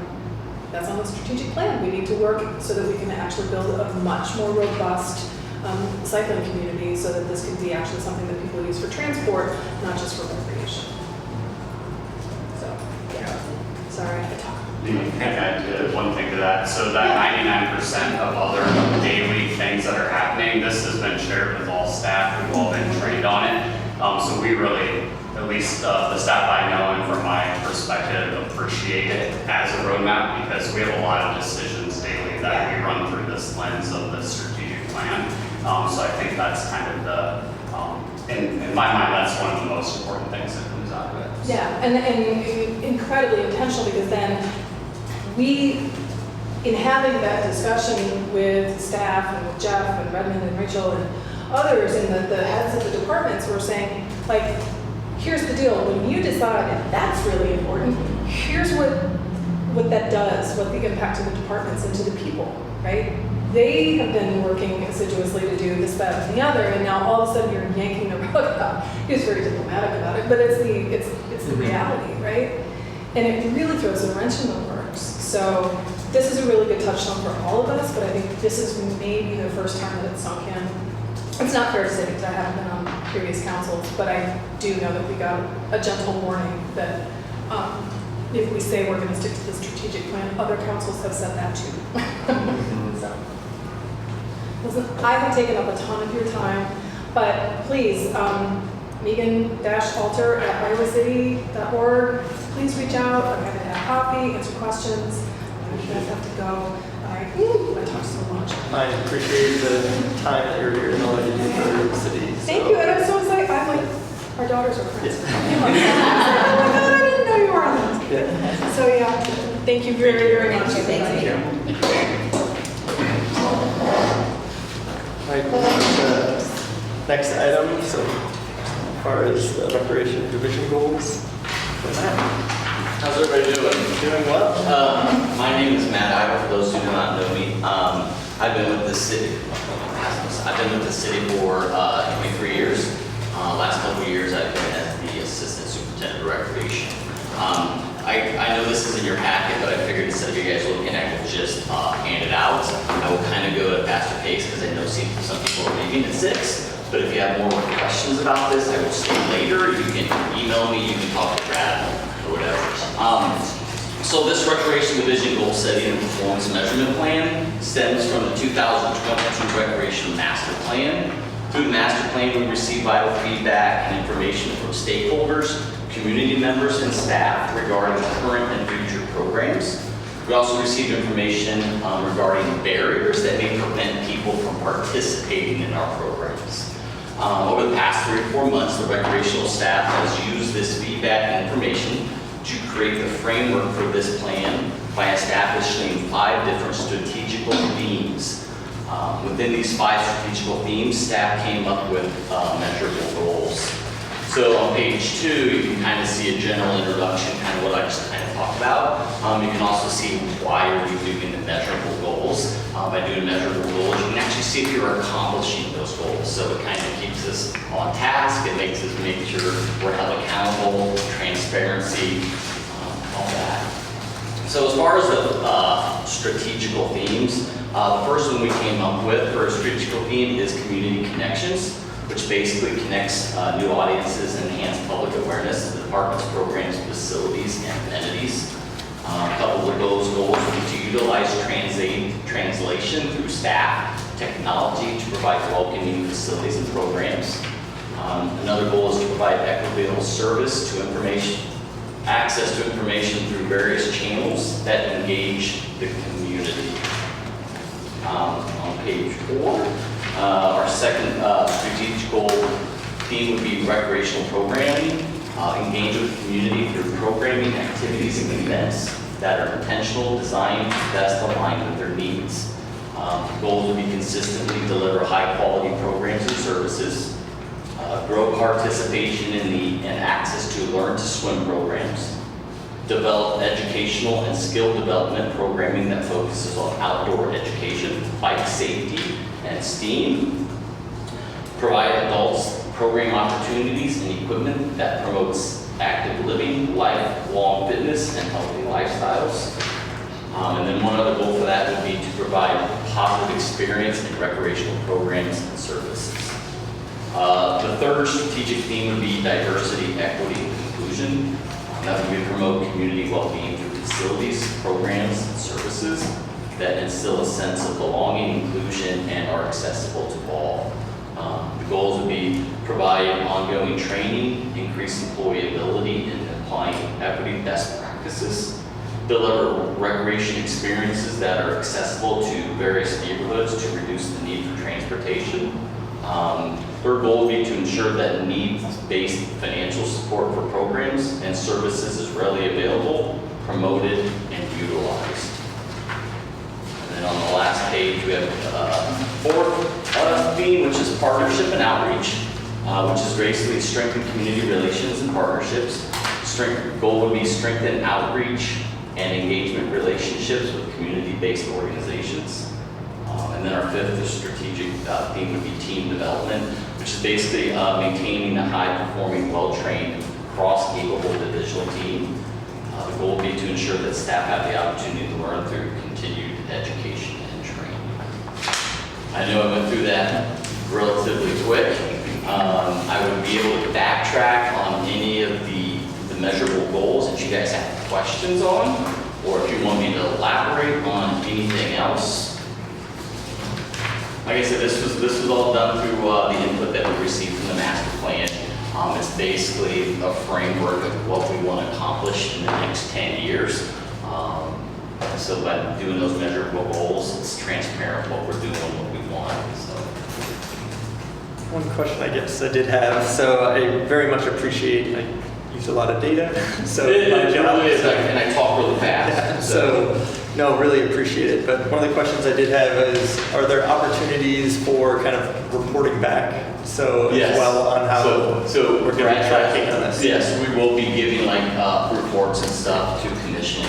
that's on the strategic plan. We need to work so that we can actually build a much more robust cycling community so that this can be actually something that people use for transport, not just for recreation. So, yeah. Sorry, I talk. Can I add one thing to that? So that 99% of other daily things that are happening, this has been shared with all staff. We've all been trained on it. So we really, at least the staff I know and from my perspective, appreciate it as a roadmap because we have a lot of decisions daily that we run through this lens of the strategic plan. So I think that's kind of the, in my mind, that's one of the most important things that comes out of it. Yeah, and incredibly intentional because then we, in having that discussion with staff and with Jeff and Redmond and Rachel and others and the heads of the departments were saying, like, here's the deal, when you decide that's really important, here's what that does, what the impact of the departments and to the people, right? They have been working assiduously to do this, that, and the other, and now all of a sudden you're yanking the rug out. He was very diplomatic about it, but it's the reality, right? And it really throws a wrench in the works. So this is a really good touchstone for all of us, but I think this is maybe the first time that it's sunk in. It's not fair to say because I haven't been on previous councils, but I do know that we got a gentle warning that if we say we're going to stick to the strategic plan, other councils have said that too. So, listen, I have taken up a ton of your time, but please, Megan-Alter@iowacity.org. Please reach out. I'm happy to have coffee, answer questions. You guys have to go. I talk so much. I appreciate the time that you're here and all that you do for the city. Thank you, and I'm so excited. I'm like Our daughters are friends. Yeah. Oh my God, I didn't know you were on this. Yeah. So yeah, thank you very, very much. Thank you. All right, next item, so as far as the recreation division goals. How's everybody doing? Doing well. My name is Matt Ivor, for those who do not know me. I've been with the city. I've been with the city for 23 years. Last couple of years, I've been as the assistant superintendent of recreation. I know this is in your packet, but I figured instead of you guys looking at it, just hand it out. I will kind of go at a faster pace because I know some people are leaving at 6. But if you have more questions about this, I will stay later. You can email me, you can talk to Brad or whatever. So this recreation division goal setting and performance measurement plan stems from the 2022 recreation master plan. Through the master plan, we receive vital feedback and information from stakeholders, community members, and staff regarding current and future programs. We also receive information regarding barriers that may prevent people from participating in our programs. Over the past 3 or 4 months, the recreational staff has used this feedback and information to create the framework for this plan by establishing 5 different strategical themes. Within these 5 strategical themes, staff came up with measurable goals. So on page 2, you can kind of see a general introduction, kind of what I just kind of talked about. You can also see why are we doing the measurable goals. By doing measurable goals, you can actually see if you're accomplishing those goals. So it kind of keeps us on task. It makes us make sure we're held accountable, transparency, all that. So as far as the strategical themes, the first one we came up with for a strategical theme is community connections, which basically connects new audiences and enhance public awareness of the department's programs, facilities, and amenities. A couple of those goals would be to utilize translation through staff technology to provide welcoming facilities and programs. Another goal is to provide equitable service to access to information through various channels that engage the community. On page 4, our second strategic goal theme would be recreational programming. Engage with the community through programming, activities, and events that are intentional, designed to best align with their needs. Goals would be consistently deliver high-quality programs and services, grow participation and access to Learn to Swim programs, develop educational and skill development programming that focuses on outdoor education, bike safety, and STEAM, provide adults program opportunities and equipment that promotes active living, lifelong fitness, and healthy lifestyles. And then one other goal for that would be to provide positive experience in recreational programs and services. The third strategic theme would be diversity, equity, and inclusion. That would be promote community well-being through facilities, programs, and services that instill a sense of belonging, inclusion, and are accessible to all. The goals would be provide ongoing training, increase employability in applying equity best practices, deliver recreation experiences that are accessible to various neighborhoods to reduce the need for transportation. Third goal would be to ensure that needs-based financial support for programs and services is readily available, promoted, and utilized. And then on the last page, we have fourth theme, which is partnership and outreach, which is basically strengthen community relations and partnerships. Goal would be strengthen outreach and engagement relationships with community-based organizations. And then our fifth strategic theme would be team development, which is basically maintaining a high-performing, well-trained, cross-capable divisional team. The goal would be to ensure that staff have the opportunity to learn through continued education and training. I know I went through that relatively quick. I would be able to backtrack on any of the measurable goals that you guys have questions on, or if you want me to elaborate on anything else. Like I said, this was all done through the input that we received from the master plan. It's basically a framework of what we want to accomplish in the next 10 years. So by doing those measurable goals, it's transparent what we're doing, what we want. So. one question I guess I did have. So I very much appreciate, I use a lot of data. So my job really is, and I talk really fast. Yeah, so, no, really appreciate it. But one of the questions I did have is, are there opportunities for kind of reporting back? So Yes. as well on how So we're going to be tracking on this. Yes, we will be giving like reports and stuff to commission,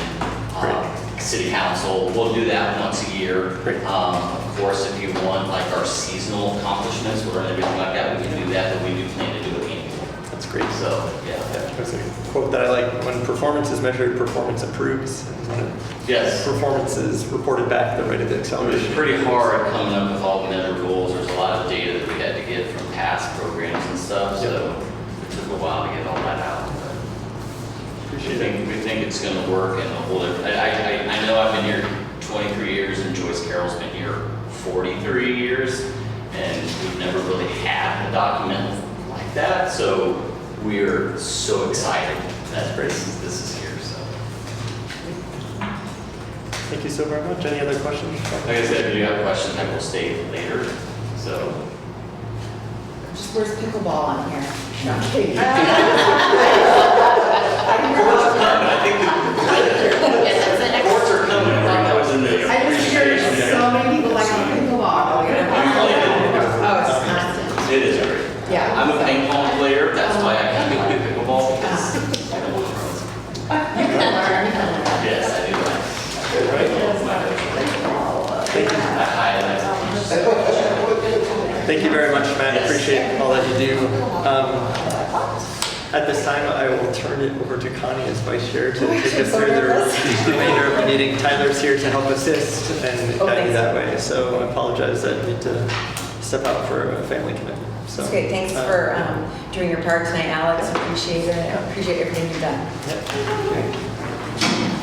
city council. We'll do that once a year. Great. Of course, if you want like our seasonal accomplishments or anything like that, we can do that, but we do plan to do it annually. That's great. So, yeah. There's a quote that I like: when performance is measured, performance improves. And when Yes. performance is reported back, the rate of It was acceleration. pretty hard coming up with all the measurables. There's a lot of data that we had to get from past programs and stuff, so it took a while to get all that out. But we think it's going to work and a whole different. I know I've been here 23 years and Joyce Carroll's been here 43 years, and we've never really had a document like that. So we're so excited that this is here. So. Thank you so very much. Any other questions? Like I said, if you have questions, I will stay later. So. Just where's pickleball on here? No, I'm kidding. I think the courts are coming. That was in the I just heard so many people like pickleball. Oh, it's constant. It is great. Yeah. I'm a ping pong player. That's why I can't play pickleball because I don't want to run. You can learn. Yes, I do. Thank you very much, Matt. Yes. Appreciate all that you do. At this time, I will turn it over to Connie as vice chair to take us through the remainder of the meeting. Tyler's here to help assist and guide you that way. So I apologize that I need to step out for a family commitment. So, That's great. Thanks for doing your part tonight, Alex. Appreciate it. I appreciate everything you've done.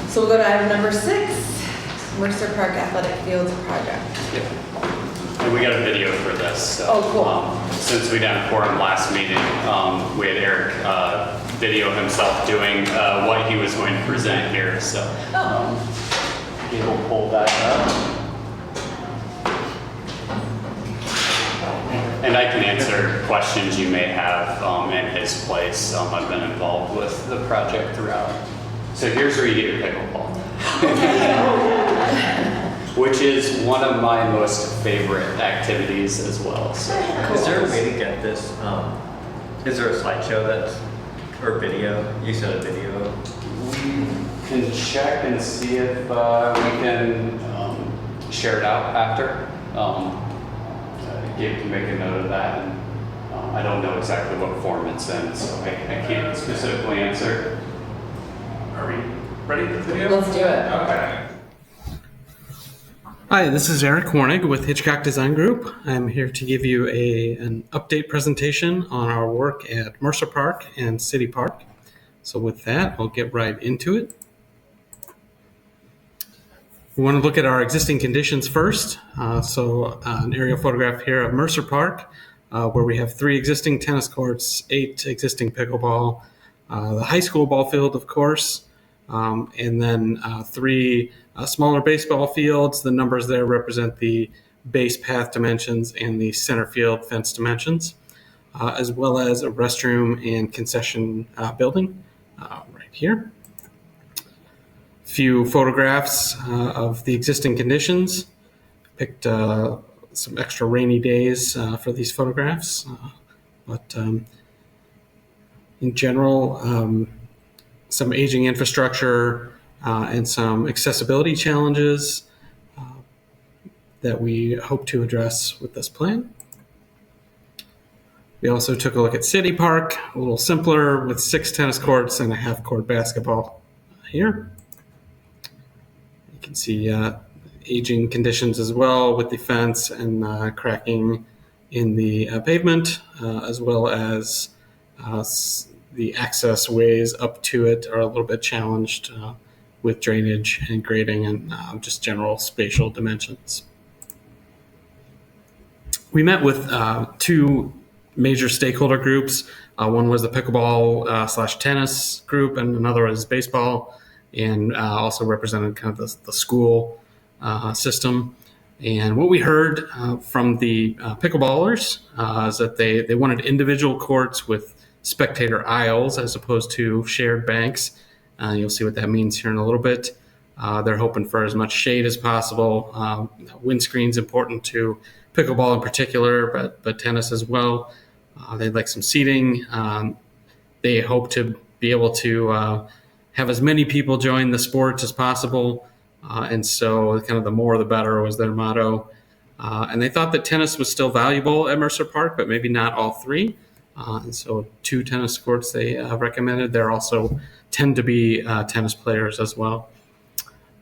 So we'll go to item number 6, Mercer Park Athletic Fields project. And we got a video for this. So, Oh, cool. Since we didn't quorum last meeting, we had Eric video himself doing what he was going to present here. So he will pull that up. And I can answer questions you may have in his place. I've been involved with the project throughout. So here's where you get your pickleball. Which is one of my most favorite activities as well. So. Is there a way to get this? Is there a slideshow that's, or video? You said a video. We can check and see if we can share it out after. Gabe can make a note of that. And I don't know exactly what form it's in, so I can't specifically answer. Are we ready for the video? Let's do it. Okay. Hi, this is Eric Warnig with Hitchcock Design Group. I'm here to give you an update presentation on our work at Mercer Park and City Park. So with that, we'll get right into it. We want to look at our existing conditions first. An aerial photograph here of Mercer Park, where we have 3 existing tennis courts, 8 existing pickleball, the high school ball field, of course, and then 3 smaller baseball fields. The numbers there represent the base path dimensions and the center field fence dimensions, as well as a restroom and concession building right here. Few photographs of the existing conditions. Picked some extra rainy days for these photographs, but in general, some aging infrastructure and some accessibility challenges that we hope to address with this plan. We also took a look at City Park, a little simpler with 6 tennis courts and a half-court basketball here. You can see aging conditions as well with the fence and cracking in the pavement, as well as the access ways up to it are a little bit challenged with drainage and grading and just general spatial dimensions. We met with 2 major stakeholder groups. One was the pickleball / tennis group, and another was baseball, and also represented kind of the school system. And what we heard from the pickleballers is that they wanted individual courts with spectator aisles as opposed to shared banks. You'll see what that means here in a little bit. They're hoping for as much shade as possible. Windscreen's important to pickleball in particular, but tennis as well. They'd like some seating. They hope to be able to have as many people join the sport as possible. And so kind of the more the better was their motto. And they thought that tennis was still valuable at Mercer Park, but maybe not all three. And so 2 tennis courts they recommended. There also tend to be tennis players as well.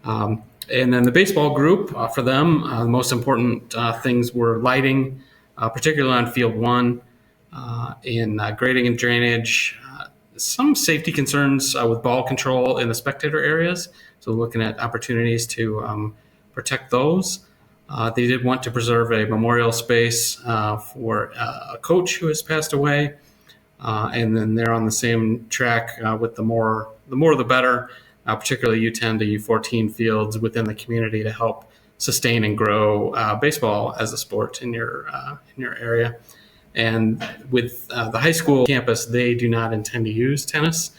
And then the baseball group, for them, the most important things were lighting, particularly on field 1, in grading and drainage, some safety concerns with ball control in the spectator areas. So looking at opportunities to protect those. They did want to preserve a memorial space for a coach who has passed away. And then they're on the same track with the more the better, particularly U10 to U14 fields within the community to help sustain and grow baseball as a sport in your area. And with the high school campus, they do not intend to use tennis,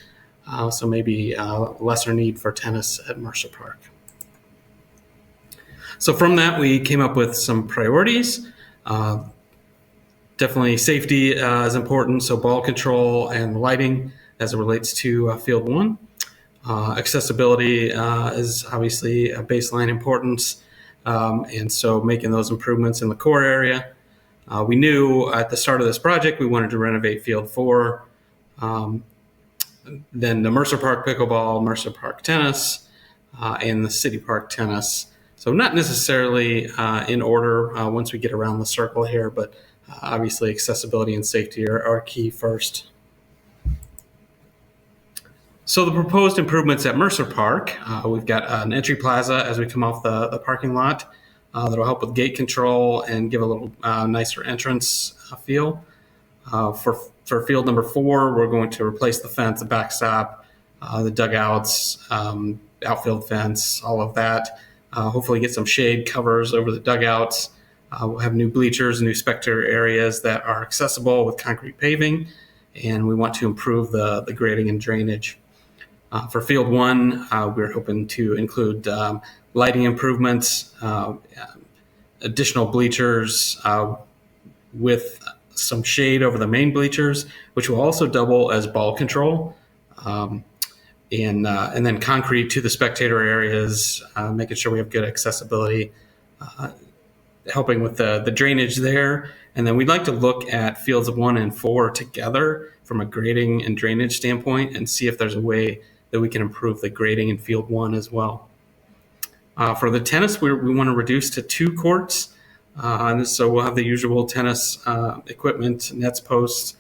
so maybe lesser need for tennis at Mercer Park. So from that, we came up with some priorities. Definitely safety is important, so ball control and lighting as it relates to field 1. Accessibility is obviously a baseline importance, and so making those improvements in the core area. We knew at the start of this project we wanted to renovate field 4, then the Mercer Park pickleball, Mercer Park tennis, and the City Park tennis. So not necessarily in order once we get around the circle here, but obviously accessibility and safety are key first. So the proposed improvements at Mercer Park, we've got an entry plaza as we come off the parking lot that'll help with gate control and give a little nicer entrance feel. For field number 4, we're going to replace the fence, the backstop, the dugouts, outfield fence, all of that. Hopefully get some shade covers over the dugouts. We'll have new bleachers, new spectator areas that are accessible with concrete paving, and we want to improve the grading and drainage. For field 1, we're hoping to include lighting improvements, additional bleachers with some shade over the main bleachers, which will also double as ball control, and then concrete to the spectator areas, making sure we have good accessibility, helping with the drainage there. And then we'd like to look at fields 1 and 4 together from a grading and drainage standpoint and see if there's a way that we can improve the grading in field 1 as well. For the tennis, we want to reduce to 2 courts. And so we'll have the usual tennis equipment, nets, posts,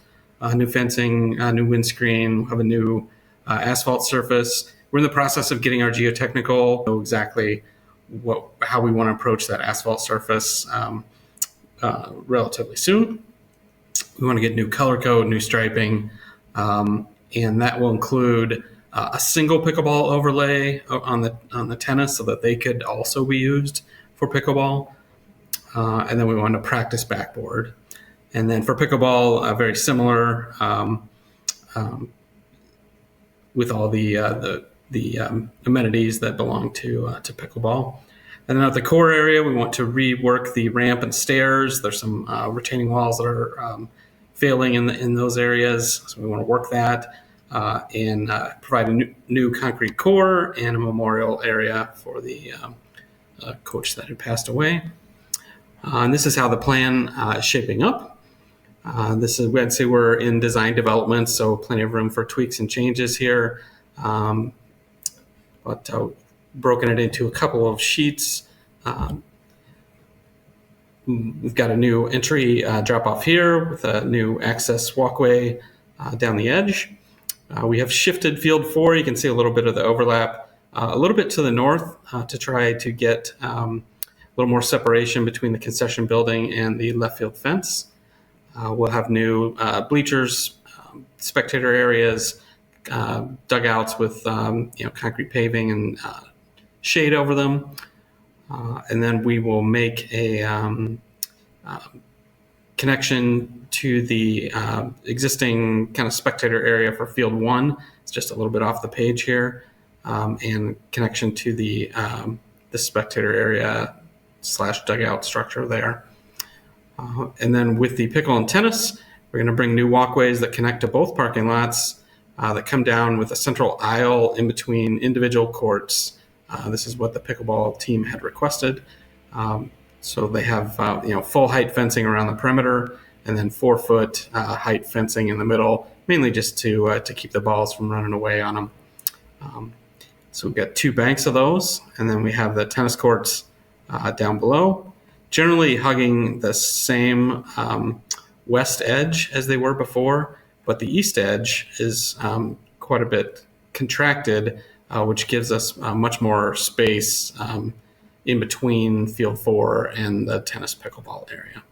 new fencing, new windscreen, we'll have a new asphalt surface. We're in the process of getting our geotechnical, know exactly how we want to approach that asphalt surface relatively soon. We want to get new color code, new striping, and that will include a single pickleball overlay on the tennis so that they could also be used for pickleball. And then we want a practice backboard. And then for pickleball, very similar with all the amenities that belong to pickleball. And then at the core area, we want to rework the ramp and stairs. There's some retaining walls that are failing in those areas, so we want to work that. And provide a new concrete core and a memorial area for the coach that had passed away. And this is how the plan is shaping up. I'd say we're in design development, so plenty of room for tweaks and changes here. But broken it into a couple of sheets. We've got a new entry drop off here with a new access walkway down the edge. We have shifted field 4. You can see a little bit of the overlap, a little bit to the north to try to get a little more separation between the concession building and the left field fence. We'll have new bleachers, spectator areas, dugouts with concrete paving and shade over them. And then we will make a connection to the existing kind of spectator area for Field 1. It's just a little bit off the page here. And connection to the spectator area / dugout structure there. And then with the pickle and tennis, we're going to bring new walkways that connect to both parking lots that come down with a central aisle in between individual courts. This is what the pickleball team had requested. So they have full height fencing around the perimeter, and then 4-foot height fencing in the middle, mainly just to keep the balls from running away on them. So we've got 2 banks of those, and then we have the tennis courts down below, generally hugging the same west edge as they were before, but the east edge is quite a bit contracted, which gives us much more space in between Field 4 and the tennis pickleball area.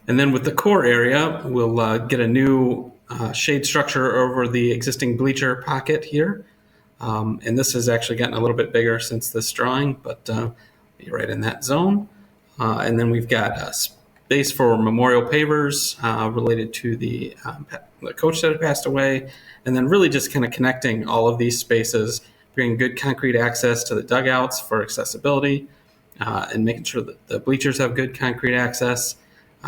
And then with the core area, we'll get a new shade structure over the existing bleacher pocket here. And this has actually gotten a little bit bigger since this drawing, but you're right in that zone. And then we've got space for memorial pavers related to the coach that had passed away. And then really just kind of connecting all of these spaces, bringing good concrete access to the dugouts for accessibility, and making sure that the bleachers have good concrete access.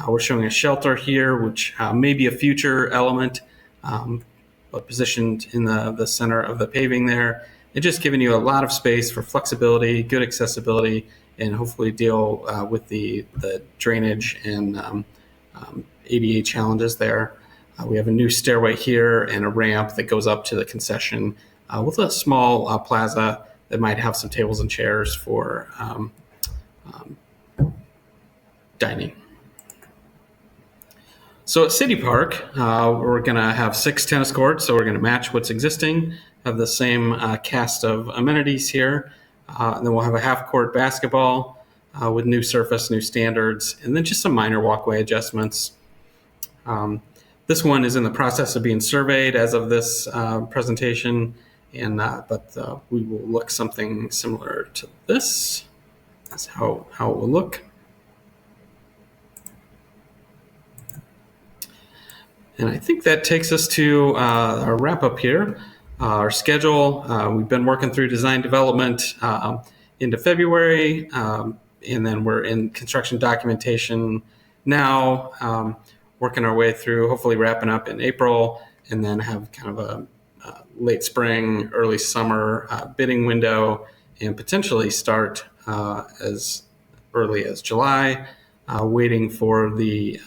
We're showing a shelter here, which may be a future element, but positioned in the center of the paving there. And just giving you a lot of space for flexibility, good accessibility, and hopefully deal with the drainage and ADA challenges there. We have a new stairway here and a ramp that goes up to the concession with a small plaza that might have some tables and chairs for dining. So at City Park, we're going to have 6 tennis courts, so we're going to match what's existing, have the same cast of amenities here, and then we'll have a half-court basketball with new surface, new standards, and then just some minor walkway adjustments. This one is in the process of being surveyed as of this presentation, and but we will look something similar to this. That's how it will look. And I think that takes us to our wrap up here. Our schedule, we've been working through design development into February, and then we're in construction documentation now, working our way through, hopefully wrapping up in April, and then have kind of a late spring, early summer bidding window, and potentially start as early as July, waiting for the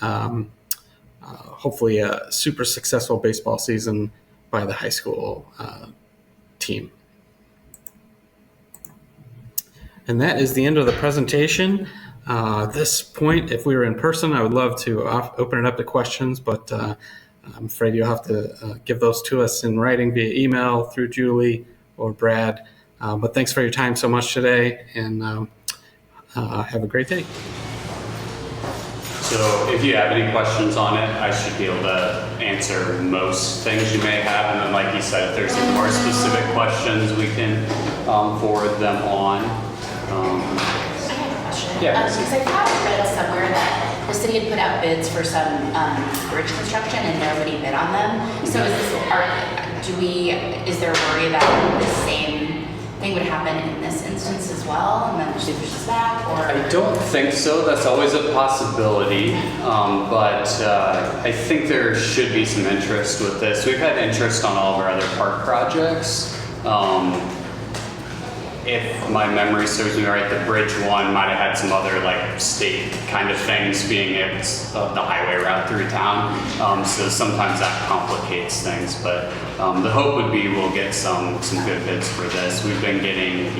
hopefully a super successful baseball season by the high school team. And that is the end of the presentation. At this point, if we were in person, I would love to open it up to questions, but I'm afraid you'll have to give those to us in writing via email through Julie or Brad. But thanks for your time so much today, and have a great day. So if you have any questions on it, I should be able to answer most things you may have. And then like you said, if there's some more specific questions, we can forward them on. I have a question. Yeah. Because I thought I read somewhere that the city had put out bids for some bridge construction and nobody bid on them. So is there a worry that the same thing would happen in this instance as well, and then she pushes back, or? I don't think so. That's always a possibility, but I think there should be some interest with this. We've had interest on all of our other park projects. If my memory serves me right, the bridge one might have had some other like state kind of things, being it's the highway route through town. So sometimes that complicates things, but the hope would be we'll get some good bids for this. We've been getting,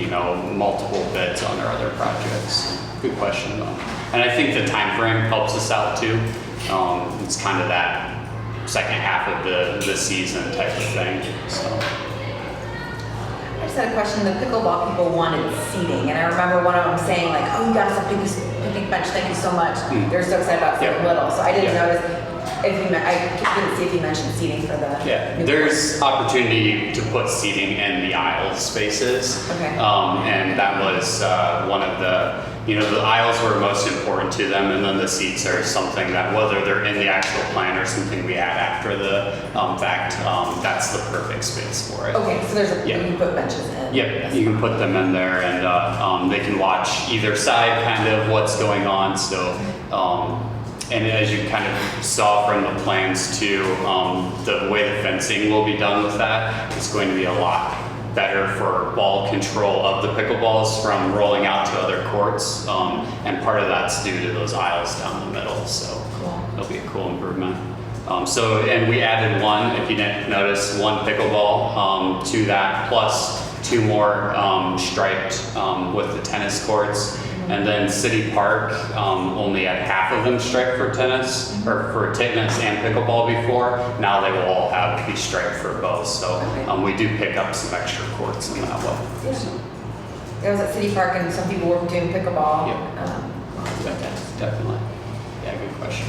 multiple bids on our other projects. Good question though. And I think the time frame helps us out too. It's kind of that second half of the season type of thing, so. I just had a question. The pickleball people wanted seating, and I remember one of them saying like, "Oh, you got us a picnic bench. Thank you so much." They're so excited about so little, so I didn't notice. I didn't see if you mentioned seating for the. Yeah, new there's opportunity to put seating in the aisle spaces. Okay. And that was one of the, the aisles were most important to them, and then the seats are something that, whether they're in the actual plan or something we add after the fact, that's the perfect space for it. Okay, so there's Yeah. you can put benches in. Yep, you can put them in there, and they can watch either side kind of what's going on. So, and as you kind of saw from the plans too, the way the fencing will be done with that is going to be a lot better for ball control of the pickleballs from rolling out to other courts. And part of that's due to those aisles down the middle. So it'll be a cool improvement. And we added one, if you didn't notice, one pickleball to that, plus 2 more striped with the tennis courts. And then City Park only had half of them striped for tennis, or for tennis and pickleball before. Now they will all be striped for both. So we do pick up some extra courts in that way. I was at City Park and some people were doing pickleball. Definitely. Yeah, good question.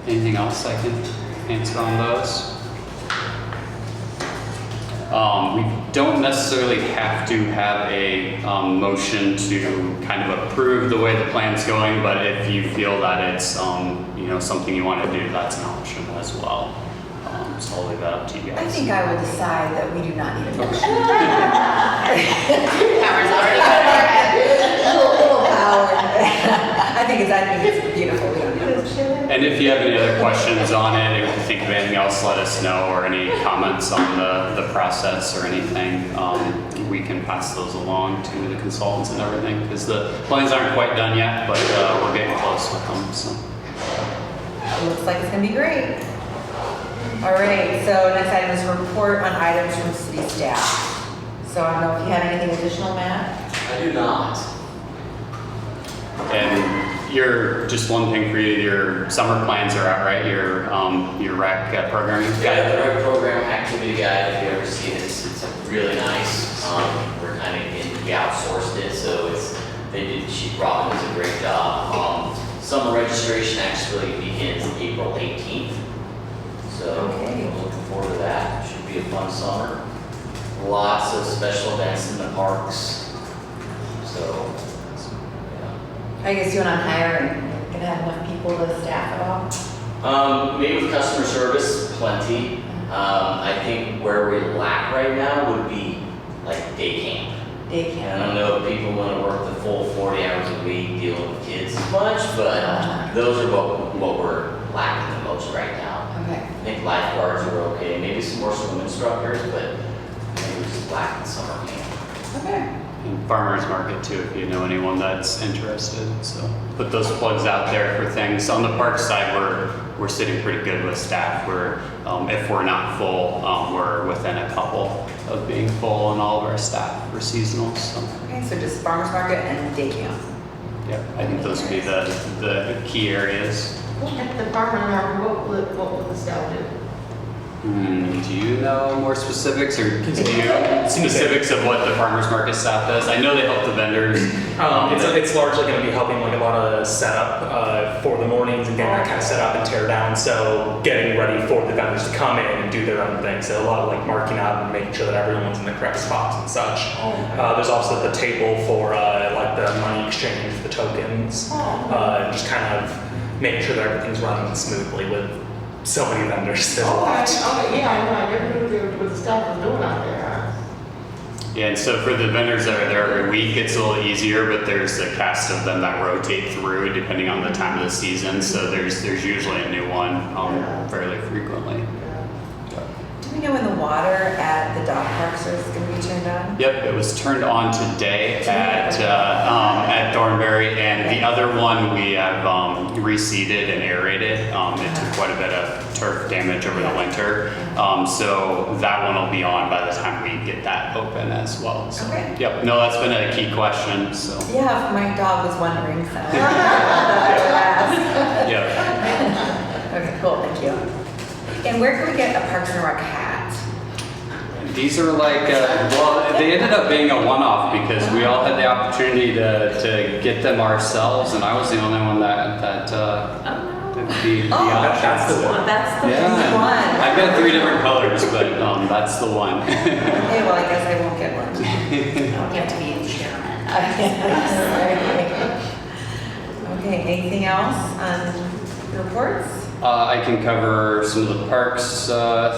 Anything else I can answer on those? We don't necessarily have to have a motion to kind of approve the way the plan's going, but if you feel that it's something you want to do, that's an option as well. So I'll leave that up to you guys. I think I will decide that we do not need a motion. Power's already Little power. I think it's beautiful. We don't need a motion. And if you have any other questions on it, if you think of anything else, let us know, or any comments on the process or anything. We can pass those along to the consultants and everything, because the plans aren't quite done yet, but we're getting close with them. So. It looks like it's gonna be great. All right, so next item is report on items from city staff. So I don't know if you have anything additional, Matt? I do not. And just one thing for you, your summer plans are out, right? Your rec programming Yeah, guide? the rec program activity guide, if you ever see it, it's really nice. We're we outsourced it, so Robin does a great job. Summer registration actually begins April 18th. So Okay. I'm looking forward to that. Should be a fun summer. Lots of special events in the parks. So, yeah. How are you guys doing on hiring? Gonna have enough people to staff it all? Maybe with customer service, plenty. I think where we lack right now would be like day camp. Day And I camp. don't know if people want to work the full 40 hours a week dealing with kids as much, but those are what we're lacking the most right now. Okay. I think lifeguards are okay, maybe some more swim instructors, but maybe we're just lacking summer camp. Okay. And farmers market too, if you know anyone that's interested. So put those plugs out there for things. On the park side, we're sitting pretty good with staff. If we're not full, we're within a couple of being full, and all of our staff are seasonal. So Okay, so just farmer's market and day camp. yeah, I think those would be the key areas. At the farmer's market, what will the staff do? Do you know more specifics, or do you specifics of what the farmers market staff does? I know they help the vendors. It's largely going to be helping like a lot of the setup for the mornings and getting that kind of set up and tear down. So getting ready for the vendors to come in and do their own thing. So a lot of like marking out and making sure that everyone's in the correct spots and such. There's also the table for like the money exchange, the tokens, just kind of making sure that everything's running smoothly with so many vendors. There's a lot. Okay, yeah, I know, I never knew what the staff was doing out there. Yeah, and so for the vendors that are there every week, it's a little easier, but there's a cast of them that rotate through depending on the time of the season. So there's usually a new one fairly frequently. Do we know when the water at the dog parks is going to be turned on? Yep, it was turned on today at Thornberry, and the other one we have reseeded and aerated. It took quite a bit of turf damage over the winter, so that one will be on by the time we get that open as well. So, Okay. Yep, no, that's been a key question. So. Yeah, my dog was wondering, so. Yep. Okay, cool, thank you. And where can we get a Parks and Rec hat? These are like, they ended up being a one-off because we all had the opportunity to get them ourselves, and I was the only one that That's the one. That's the Yeah. one. I've got 3 different colors, but that's the one. Okay, well, I guess I won't get one. You have to be the chairman. Okay, anything else on reports? I can cover some of the parks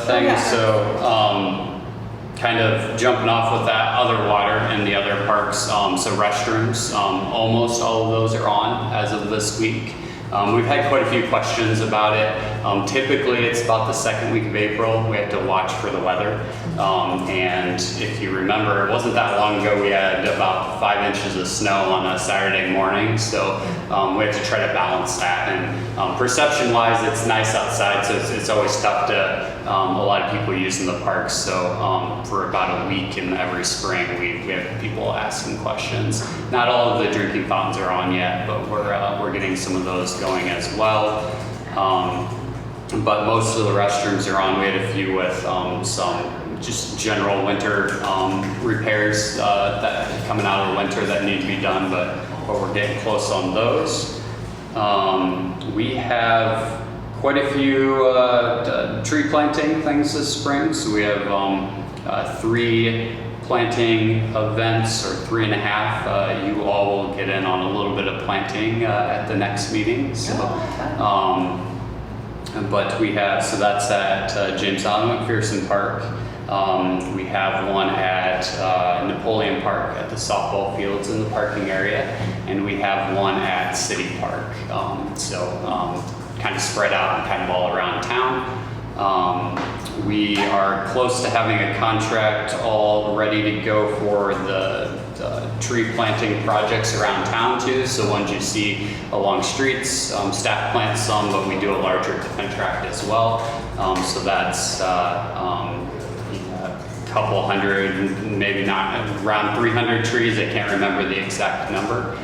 things. yeah. So, kind of jumping off with that, other water in the other parks. So restrooms, almost all of those are on as of this week. We've had quite a few questions about it. Typically, it's about the second week of April. We have to watch for the weather. And if you remember, it wasn't that long ago, we had about 5 inches of snow on a Saturday morning. So we have to try to balance that. And perception-wise, it's nice outside, so it's always tough to, a lot of people using the parks. So for about a week in every spring, we have people asking questions. Not all of the drinking fountains are on yet, but we're getting some of those going as well. But most of the restrooms are on. We had a few with some just general winter repairs that coming out of the winter that need to be done, but we're getting close on those. We have quite a few tree planting things this spring. So we have 3 planting events, or 3.5. You all will get in on a little bit of planting at the next meeting. So, but we have, so that's at James Allen McPherson Park. We have one at Napoleon Park at the softball fields in the parking area, and we have one at City Park. Kind of spread out and kind of all around town. We are close to having a contract all ready to go for the tree planting projects around town too. So ones you see along streets, staff plants some, but we do a larger contract as well. So that's a couple hundred, maybe not, around 300 trees. I can't remember the exact number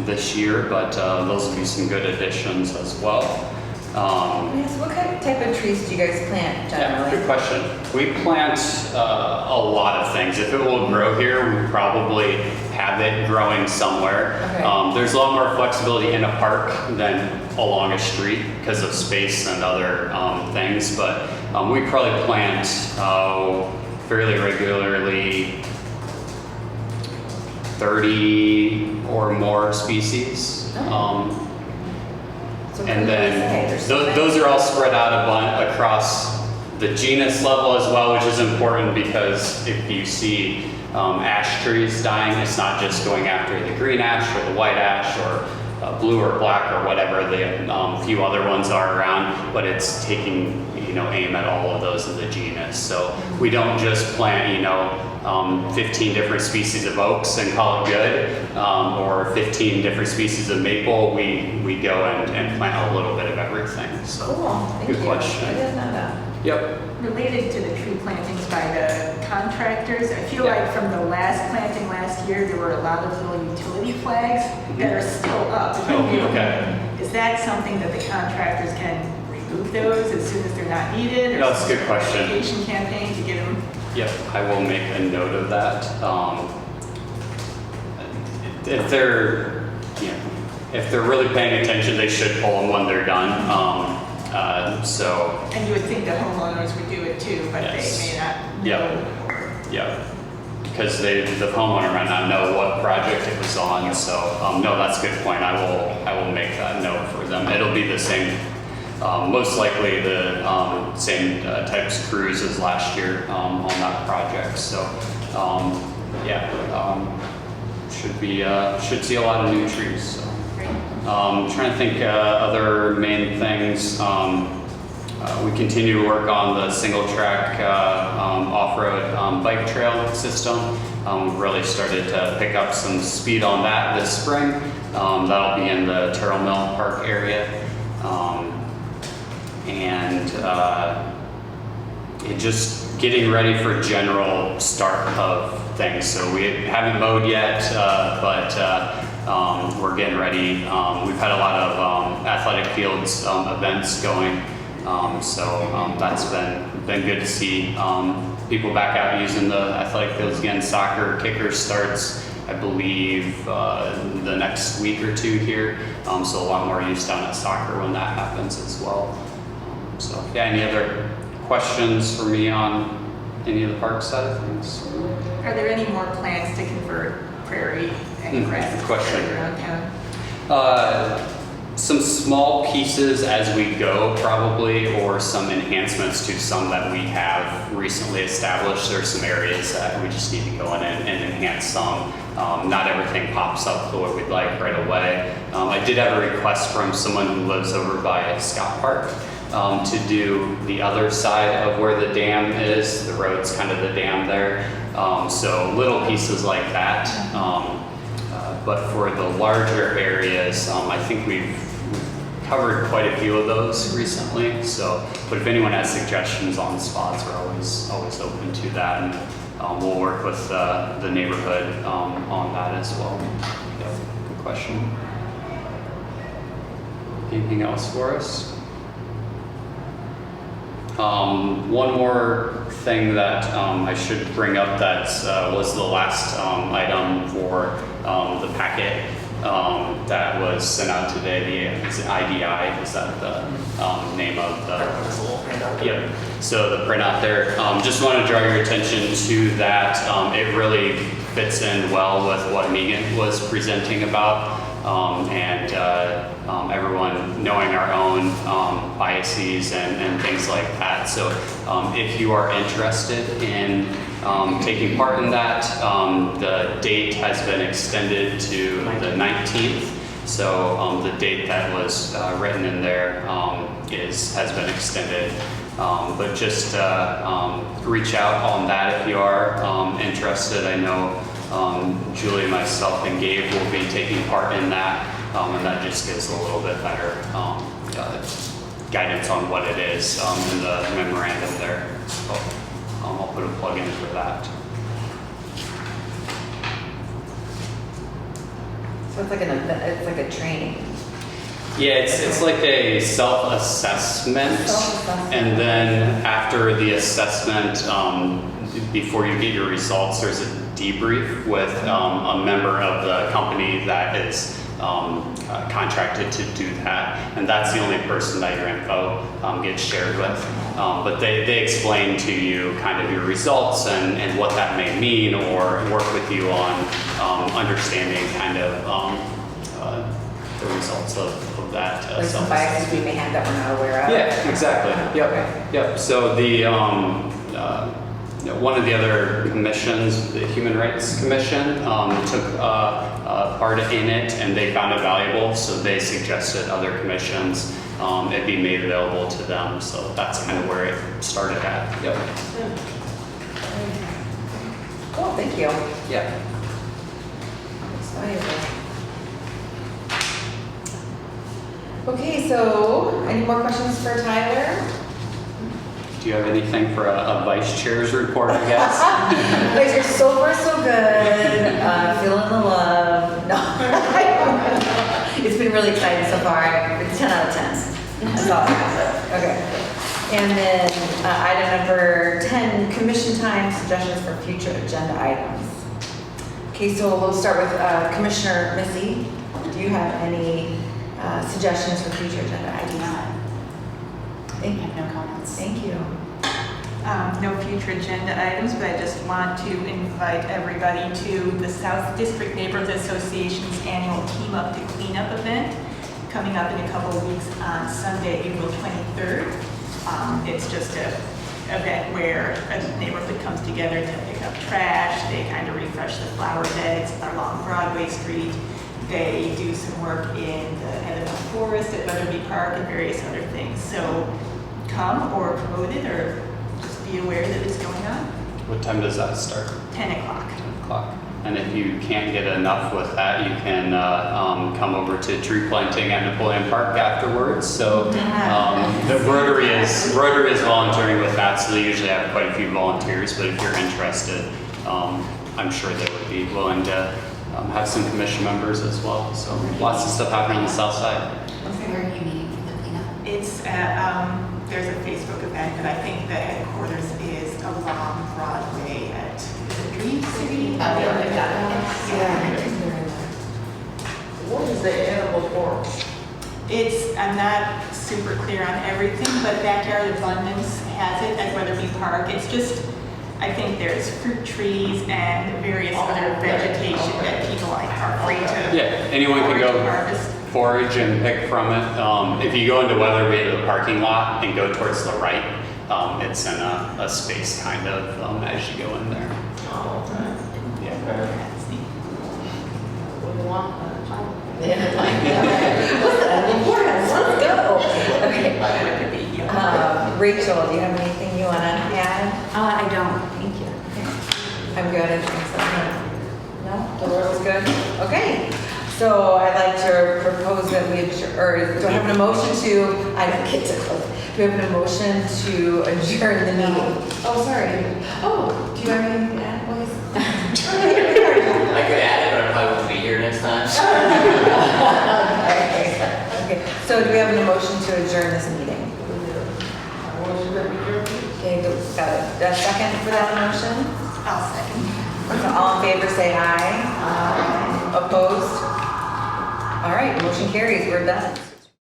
this year, but those will be some good additions as well. Yes, what kind of type of trees do you guys plant generally? Yeah, good question. We plant a lot of things. If it will grow here, we probably have it growing somewhere. Okay. There's a lot more flexibility in a park than along a street because of space and other things, but we probably plant fairly regularly 30 or more species. So And what do you say? then There's so many. those are all spread out across the genus level as well, which is important because if you see ash trees dying, it's not just going after the green ash or the white ash or blue or black or whatever the few other ones are around, but it's taking aim at all of those in the genus. So we don't just plant 15 different species of oaks and call it good, or 15 different species of maple. We go and plant a little bit of everything. So Cool, thank good you. question. I didn't know that. Yep. Related to the tree plantings by the contractors, I feel like from the last planting last year, there were a lot of little utility flags that are still up. Oh, okay. Is that something that the contractors can remove those as soon as they're not needed? Or No, that's a good question. Education campaign to get them. Yep, I will make a note of that. If they're really paying attention, they should pull them when they're done. And you would think the homeowners would do it too, but Yes. they may not Yep. know. Yeah, because the homeowner might not know what project it was on. So no, that's a good point. I will make that note for them. It'll be the same. Most likely the same types of crews as last year on that project. So should see a lot of new trees. So. Trying to think other main things. We continue to work on the single track off-road bike trail system. We've really started to pick up some speed on that this spring. That'll be in the Terrell Mill Park area. Just getting ready for general start of things. So we haven't mowed yet, but we're getting ready. We've had a lot of athletic fields events going, so that's been good to see people back out using the athletic fields again. Soccer kicker starts I believe, the next week or two here. So a lot more use down at soccer when that happens as well. So yeah, any other questions for me on any of the park side of things? Are there any more plans to convert Prairie and Grass good question. around town? Some small pieces as we go probably, or some enhancements to some that we have recently established. There's some areas that we just need to go in and enhance some. Not everything pops up the way we'd like right away. I did have a request from someone who lives over by Scott Park to do the other side of where the dam is. The road's kind of the dam there. So little pieces like that. But for the larger areas, I think we've covered quite a few of those recently. So, but if anyone has suggestions on spots, we're always open to that, and we'll work with the neighborhood on that as well. Yeah, good question. Anything else for us? One more thing that I should bring up that was the last item for the packet that was sent out today. Is it IDI? Is that the name of the? Yep. So the printout there. Just want to draw your attention to that. It really fits in well with what Megan was presenting about. Everyone knowing our own biases and things like that. So if you are interested in taking part in that, the date has been extended to the 19th. So the date that was written in there has been extended. But just reach out on that if you are interested. I know Julie, myself, and Gabe will be taking part in that, and that just gives a little bit better guidance on what it is in the memorandum there. So I'll put a plug in for that. So it's like it's like a training. Yeah, it's like a self-assessment, and then after the assessment, before you get your results, there's a debrief with a member of the company that is contracted to do that, and that's the only person that your info gets shared with. But they explain to you kind of your results and what that may mean, or work with you on understanding kind of the results of that. Like some biases we may have that we're not aware of. Yeah, exactly. Yep. Okay. Yep. So the one of the other commissions, the Human Rights Commission, took part in it, and they found it valuable. So they suggested other commissions it be made available to them. So that's kind of where it started at. Yep. Cool. Thank you. Yeah. That's valuable. Okay, so any more questions for Tyler? Do you have anything for a vice chair's report, I guess? You guys are so far so good. Feeling the love. No, it's been really exciting so far. It's 10 out of 10. That's all I have. Okay. And then item number 10, commission time suggestions for future agenda items. Okay, so we'll start with Commissioner Missy. Do you have any suggestions for future agenda items? I have no comments. Thank you. No future agenda items, but I just want to invite everybody to the South District Neighborhood Association's annual Team Up to Clean Up event coming up in a couple of weeks on Sunday, April 23rd. It's just an event where a neighborhood comes together to pick up trash. They kind of refresh the flower beds along Broadway Street. They do some work in the Edinburgh Forest at Weatherby Park and various other things. So come or promote it, or just be aware that it's going on. What time does that start? 10 o'clock. 10 o'clock. And if you can't get enough with that, you can come over to tree planting at Napoleon Park afterwards. So the Rotary is volunteering with that, so they usually have quite a few volunteers. But if you're interested, I'm sure they would be willing to have some commission members as well. So lots of stuff happening on the south side. Where are you meeting for the cleanup? It's there's a Facebook event, but I think the headquarters is along Broadway at Dream City. Oh, yeah, they've got it. What is the animal farm? I'm not super clear on everything, but Backyard Abundance has it at Weatherby Park. It's just, I think there's fruit trees and various other vegetation that people are free to. Yeah, anyone can go harvest. forage and pick from it. If you go into Weatherby to the parking lot and go towards the right, it's in a space kind of as you go in there. Yeah. Let's go. Okay. Rachel, do you have anything you want to add? I don't, thank you. I'm good, I think so. No? The world's good? Okay. So I'd like to propose that we adjourn, or do I have an emotion to, I don't get to close. Do we have an emotion to adjourn the meeting? Oh, sorry. Oh, do you have anything to add, boys? I could add it, but I probably won't be here next time. Okay, so do we have an emotion to adjourn this meeting? Okay, got a second for that motion? I'll second. So all in favor say aye. Aye. Opposed? All right, motion carries, we're done.